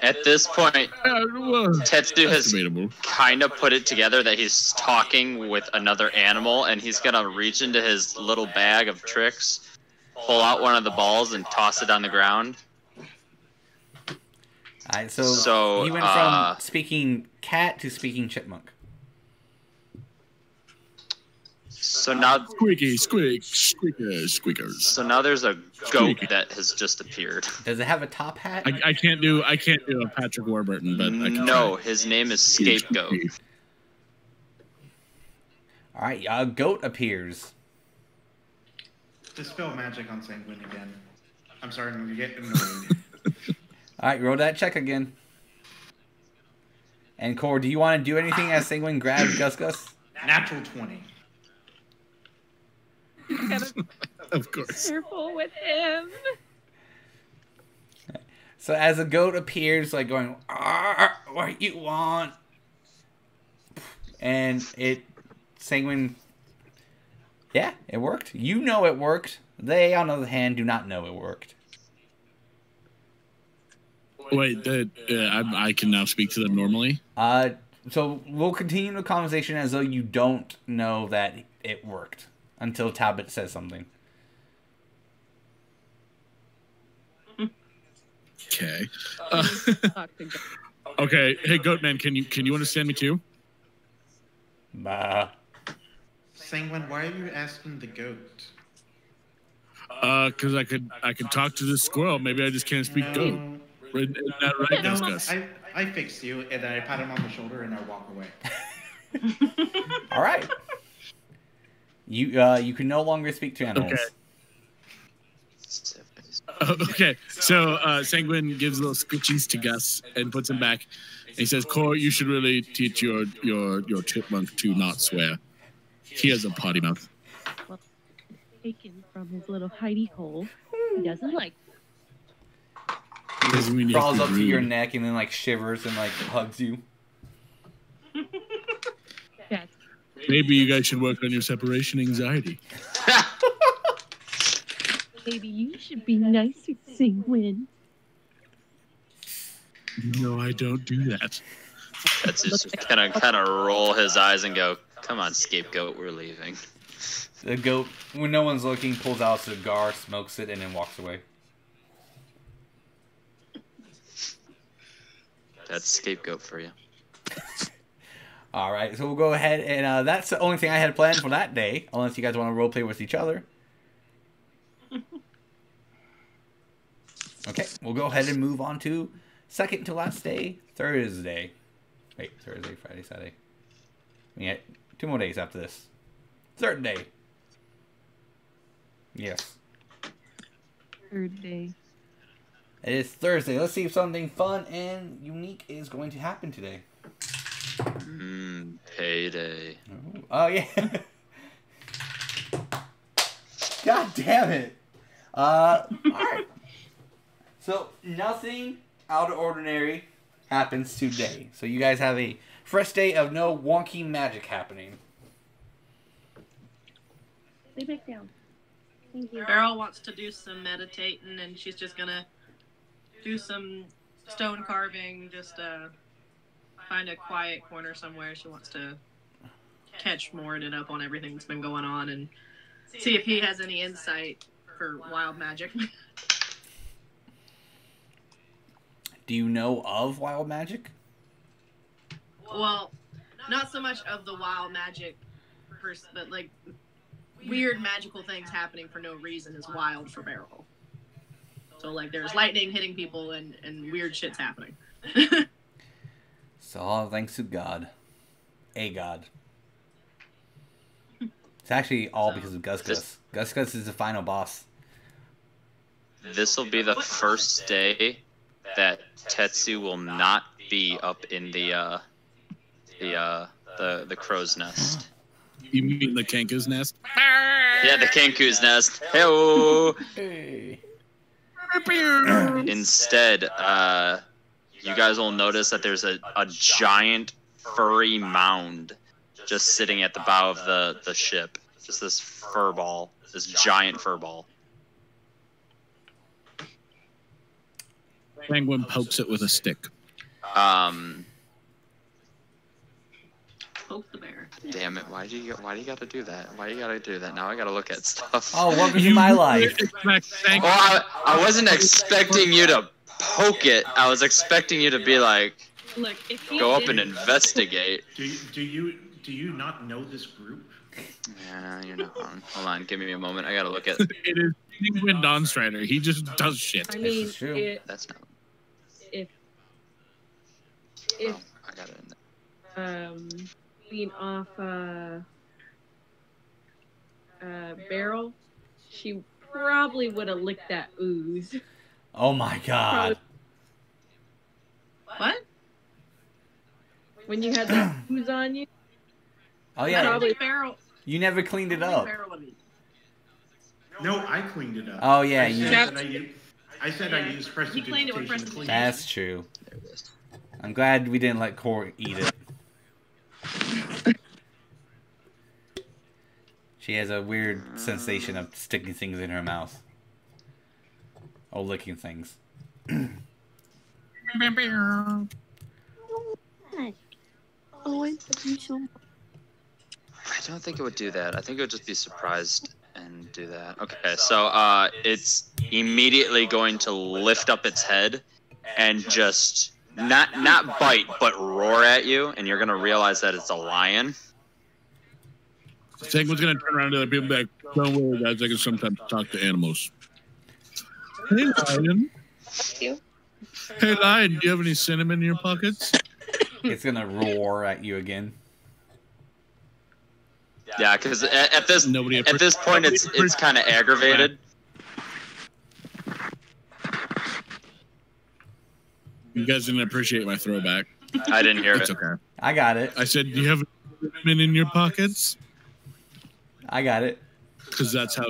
At this point, Well, Tetsu that's has debatable. kind of put it together that he's talking with another animal, and he's gonna reach into his little bag of tricks, pull out one of the balls, and toss it on the ground. All right, so So, he went from speaking cat to speaking chipmunk. So now, Squeaky, squeak, squeakers, squeakers. so now there's a goat that has just appeared. Does it have a top hat? I can't do a Patrick Warburton, but I can No, try. his name is Scapegoat. All right, a goat appears. Dispel magic on Senguine again. I'm starting to get annoyed. All right, roll that check again. And Core, do you want to do anything as Senguine grabs Gus Gus? Natural 20. Of course. Careful with him. So as a goat appears, like going, "Arr, what you want?" And Senguine, yeah, it worked. You know it worked. They, on the other hand, do not know it worked. Wait, I can now speak to them normally? So we'll continue the conversation as though you don't know that it worked until Talbot says something. Okay. Okay. Hey, Goatman, can you understand me too? Bah. Senguine, why are you asking the goat? Because I could talk to this squirrel. Maybe I just can't speak goat. Isn't that right, No, Gus? I fixed you, and then I pat him on the shoulder, and I walk away. All right. You can no longer speak to animals. Okay. Okay, so Senguine gives little scritchies to Gus and puts him back. And he says, "Core, you should really teach your chipmunk to not swear. He has a potty mouth." Well, taken from his little hidey hole. He doesn't like. He Doesn't mean you have crawls to up be to your rude. neck and then like shivers and like hugs you. Yes. Maybe you guys should work on your separation anxiety. Maybe you should be nice with Senguine. No, I don't do that. That's just kind of roll his eyes and go, "Come on, Scapegoat, we're leaving." The goat, when no one's looking, pulls out a cigar, smokes it, and then walks away. That's Scapegoat for you. All right, so we'll go ahead and that's the only thing I had planned for that day, unless you guys want to roleplay with each other. Okay, we'll go ahead and move on to second to last day, Thursday. Wait, Thursday, Friday, Saturday. We got 2 more days after this. Third day. Yes. Third day. It is Thursday. Let's see if something fun and unique is going to happen today. Payday. Oh, yeah. God damn it. Alright. So, nothing out of ordinary happens today. So, you guys have a fresh day of no wonky magic happening. Lay back down. Thank you. Beryl wants to do some meditating, and she's just gonna do some stone carving, just find a quiet corner somewhere. She wants to catch Morden up on everything that's been going on and see if he has any insight for wild magic. Do you know of wild magic? Well, not so much of the wild magic, but like weird magical things happening for no reason is wild for Beryl. So like there's lightning hitting people and weird shit's happening. So all thanks to God. A God. It's actually all because of Gus Gus. Gus Gus is the final boss. This will be the first day that Tetsu will not be up in the crow's nest. You mean the Kanka's nest? Yeah, the Kenku's nest. Hey-oh! Hey. Instead, you guys will notice that there's a giant furry mound just sitting at the bow of the ship. Just this fur ball, this giant fur ball. Penguin pokes it with a stick. Poke the bear. Damn it! Why do you gotta do that? Why you gotta do that? Now I gotta look at stuff. Oh, welcome to my life. Oh, I wasn't expecting you to poke it, I was expecting you to be like, Look, if he go up and did- investigate. Do you not know this group? Yeah, you're not wrong. Hold on, give me a moment. I gotta look at. It is Senguine Dawnstrider. He just does shit. I This mean, is true. That's not. if Oh, I got it in there. being off Beryl, she probably would have licked that ooze. Oh my god. What? When you had that ooze on you. Oh I yeah. don't think Beryl. You never cleaned it up. No, I cleaned it up. Oh yeah, I you. said I said I used He cleaned it with prestidigitation to clean it. That's true. There it is. I'm glad we didn't let Core eat it. She has a weird sensation of sticking things in her mouth. Or licking things. Oh, I love you so much. I don't think it would do that. I think it would just be surprised and do that. Okay, so it's immediately going to lift up its head and just not bite but roar at you, and you're gonna realize that it's a lion. Senguine's gonna turn around to the people and be like, don't worry, guys, I can sometimes talk to animals. Hey, lion. You. Hey, lion, do you have any cinnamon in your pockets? It's gonna roar at you again. Yeah, because at this Nobody point it's kind of aggravated. You guys didn't appreciate my throwback. I didn't hear It's it. okay. I got it. I said, do you have cinnamon in your pockets? I got it. Because that's how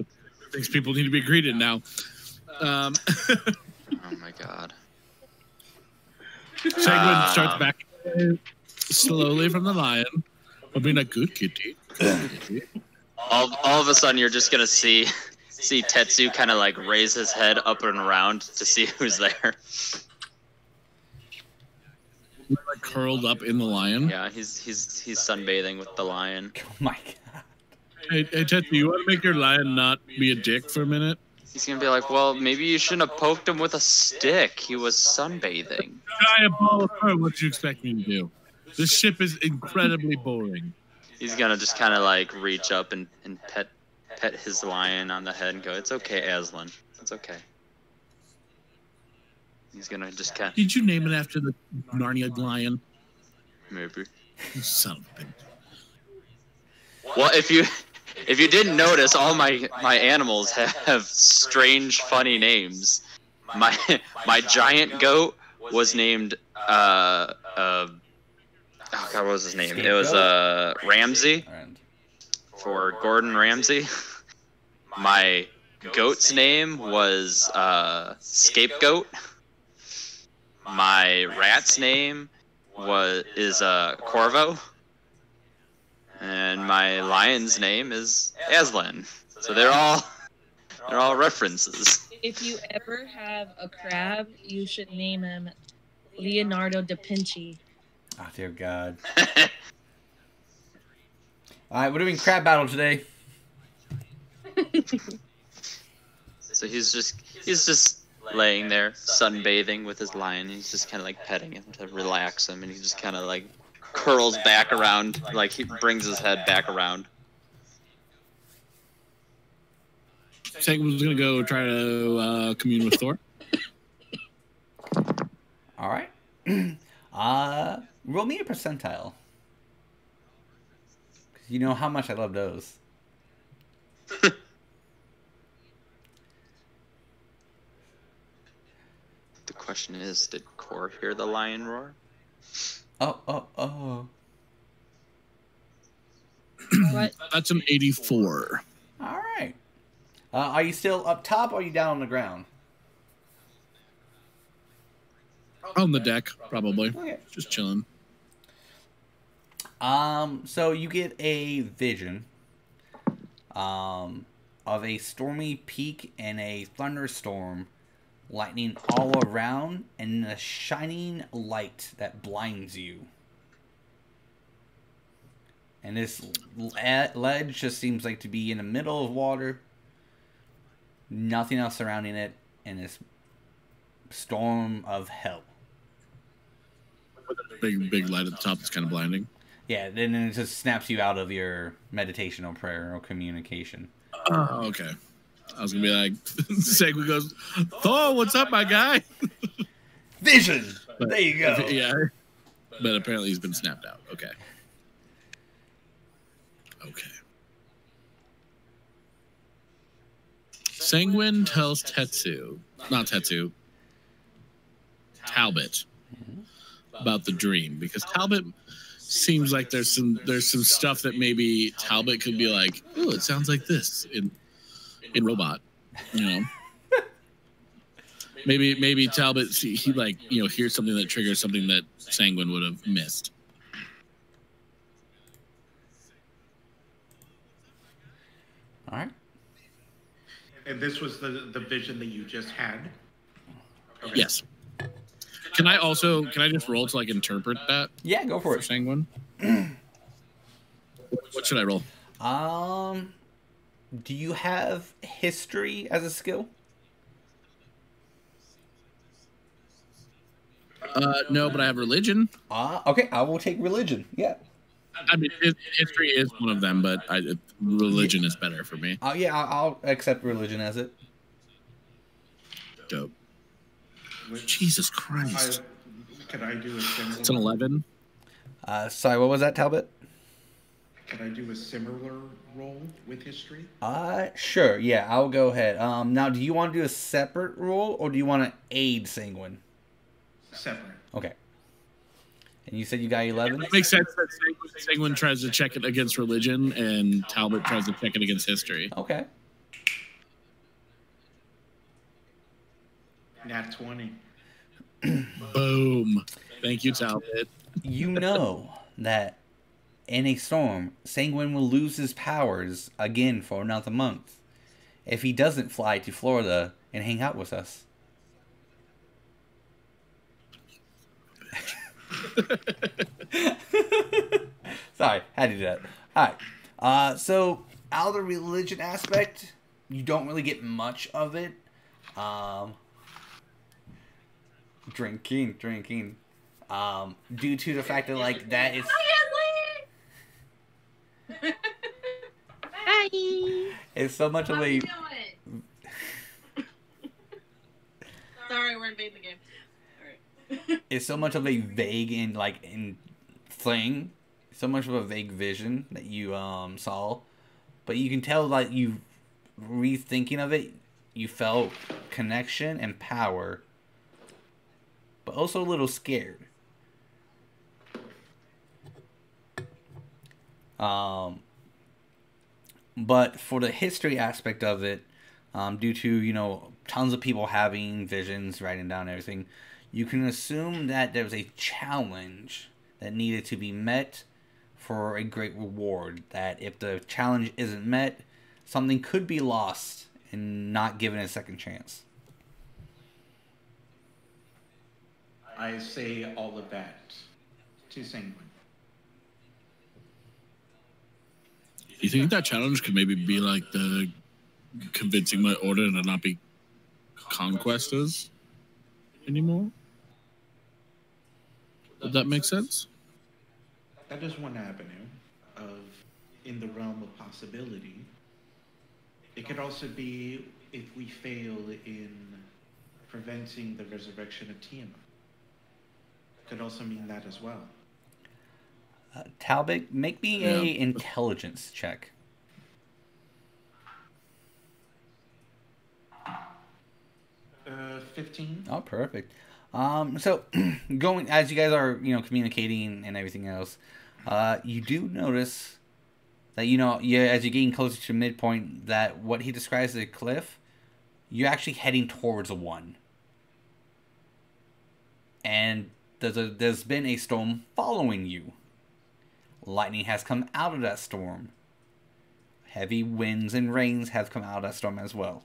things people need to be greeted now. Oh my god. Senguine starts back slowly from the lion. I'll be like, good kitty. Good kitty. All of a sudden, you're just gonna see Tetsu kind of like raise his head up and around to see who's there. Like curled up in the lion. Yeah, he's sunbathing with the lion. Oh my god. Hey, Tetsu, you want to make your lion not be a dick for a minute? He's gonna be like, well, maybe you shouldn't have poked him with a stick. He was sunbathing. Giant ball of fur. What do you expect me to do? This ship is incredibly boring. He's gonna just kind of like reach up and pet his lion on the head and go, "It's okay, Aslan. It's okay." He's gonna just kind Did you name it after the Narnia lion? maybe. You son of a bitch. Well, if you didn't notice, all my animals have strange, funny names. My giant goat was named oh god, what was his name? It was Ramsey And for Gordon Ramsay. My goat's name was Scapegoat. My rat's name is Corvo. And my lion's name is Aslan. So they're all references. If you ever have a crab, you should name him Leonardo da Vinci. oh dear God. Alright, we're doing crab battle today. So he's just laying there sunbathing with his lion. He's just kind of like petting him to relax him, and he just kind of like curls back around, like he brings his head back around. Senguine's gonna go try to commune with Thor. Alright. Roll me a percentile. 'Cause you know how much I love those. The question is, did Core hear the lion roar? Oh. What? That's an 84. Alright. Are you still up top or are you down on the ground? On the deck, probably. Okay. Just chilling. So you get a vision of a stormy peak and a thunderstorm, lightning all around, and a shining light that blinds you. And this ledge just seems like to be in the middle of water. Nothing else surrounding it, and this storm of hell. Big light at the top that's kind of blinding. Yeah, then it just snaps you out of your meditation or prayer or communication. Oh, okay. I was gonna be like, Senguine goes, Thor, what's up, my guy? Vision! But, there you go. Yeah. But apparently he's been snapped out. Okay. Okay. Senguine tells Talbot about the dream, because Talbot seems like there's some stuff that maybe Talbot could be like, oh, it sounds like this in Robot, you know. maybe Talbot he like, you know, hears something that triggers something that Senguine would have missed. All right. And this was the vision that you just had? Okay. Yes. Can I just roll to like interpret that? Yeah, go for it. Senguine. What should I roll? Do you have history as a skill? No, but I have religion. Okay, I will take religion. Yeah. I mean, history is one of them, but religion is better for me. Yeah, I'll accept religion as it. Dope. Jesus Christ. Could I do a similar? It's an 11. Sorry, what was that, Talbot? Could I do a similar roll with history? Sure. Yeah, I'll go ahead. Now, do you want to do a separate roll, or do you want to aid Senguine? Separate. Okay. And you said you got 11? It makes sense that Senguine tries to check it against religion, and Talbot tries to check it against history. Okay. Nat 20. Boom. Thank you, Talbot. You know that in a storm, Senguine will lose his powers again for another month if he doesn't fly to Florida and hang out with us. Sorry, had to do that. Alright. So, out of the religion aspect, you don't really get much of it. Drinking. Due to the fact that, like, that is... Hi. It's so much of a... Sorry, we're invading the game. Alright. It's so much of a vague and, like, thing. So much of a vague vision that you saw. But you can tell, like, you rethinking of it, you felt connection and power. But also a little scared. But for the history aspect of it, due to, you know, tons of people having visions, writing down everything, you can assume that there was a challenge that needed to be met for a great reward. That if the challenge isn't met, something could be lost and not given a second chance. I say all of that to Senguine. You think that challenge could maybe be like the convincing my order to not be conquestors anymore? Would that make sense? That is one avenue of in the realm of possibility. It could also be if we fail in preventing the resurrection of Tiamat. Could also mean that as well. Talbot, make me a intelligence check. 15. Oh, perfect. So going as you guys are, you know, communicating and everything else, you do notice that, you know, as you're getting closer to midpoint, that what he describes as a cliff, you're actually heading towards a one. And there's been a storm following you. Lightning has come out of that storm. Heavy winds and rains have come out of that storm as well.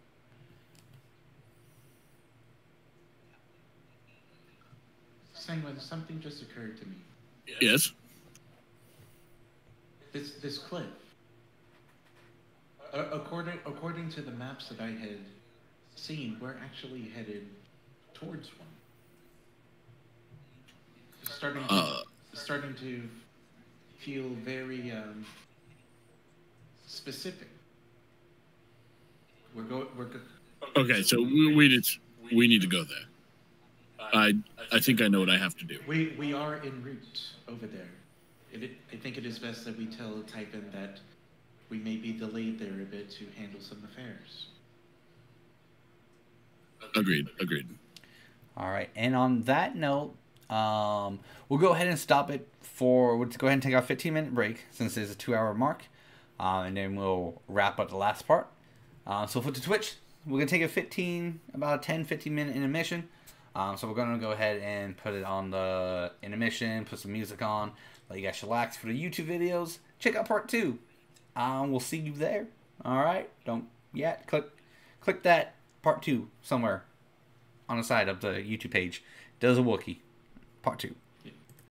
Senguine, something just occurred to me. Yes. This cliff. According to the maps that I had seen, we're actually headed towards one. Starting to feel very specific. We're go. Okay, so we need to go there. I think I know what I have to do. We are en route over there. I think it is best that we tell Typhon that we may be delayed there a bit to handle some affairs. Agreed. All right, and on that note, we'll go ahead and stop it for. Let's go ahead and take our 15-minute break since it's a 2-hour mark, and then we'll wrap up the last part. So for the Twitch, we're gonna take about a 10-15-minute intermission. So we're gonna go ahead and put it on the intermission, put some music on, let you guys relax. For the YouTube videos, check out part 2. We'll see you there. All right, don't yet click that part 2 somewhere on the side of the YouTube page. Does a Wookiee part 2.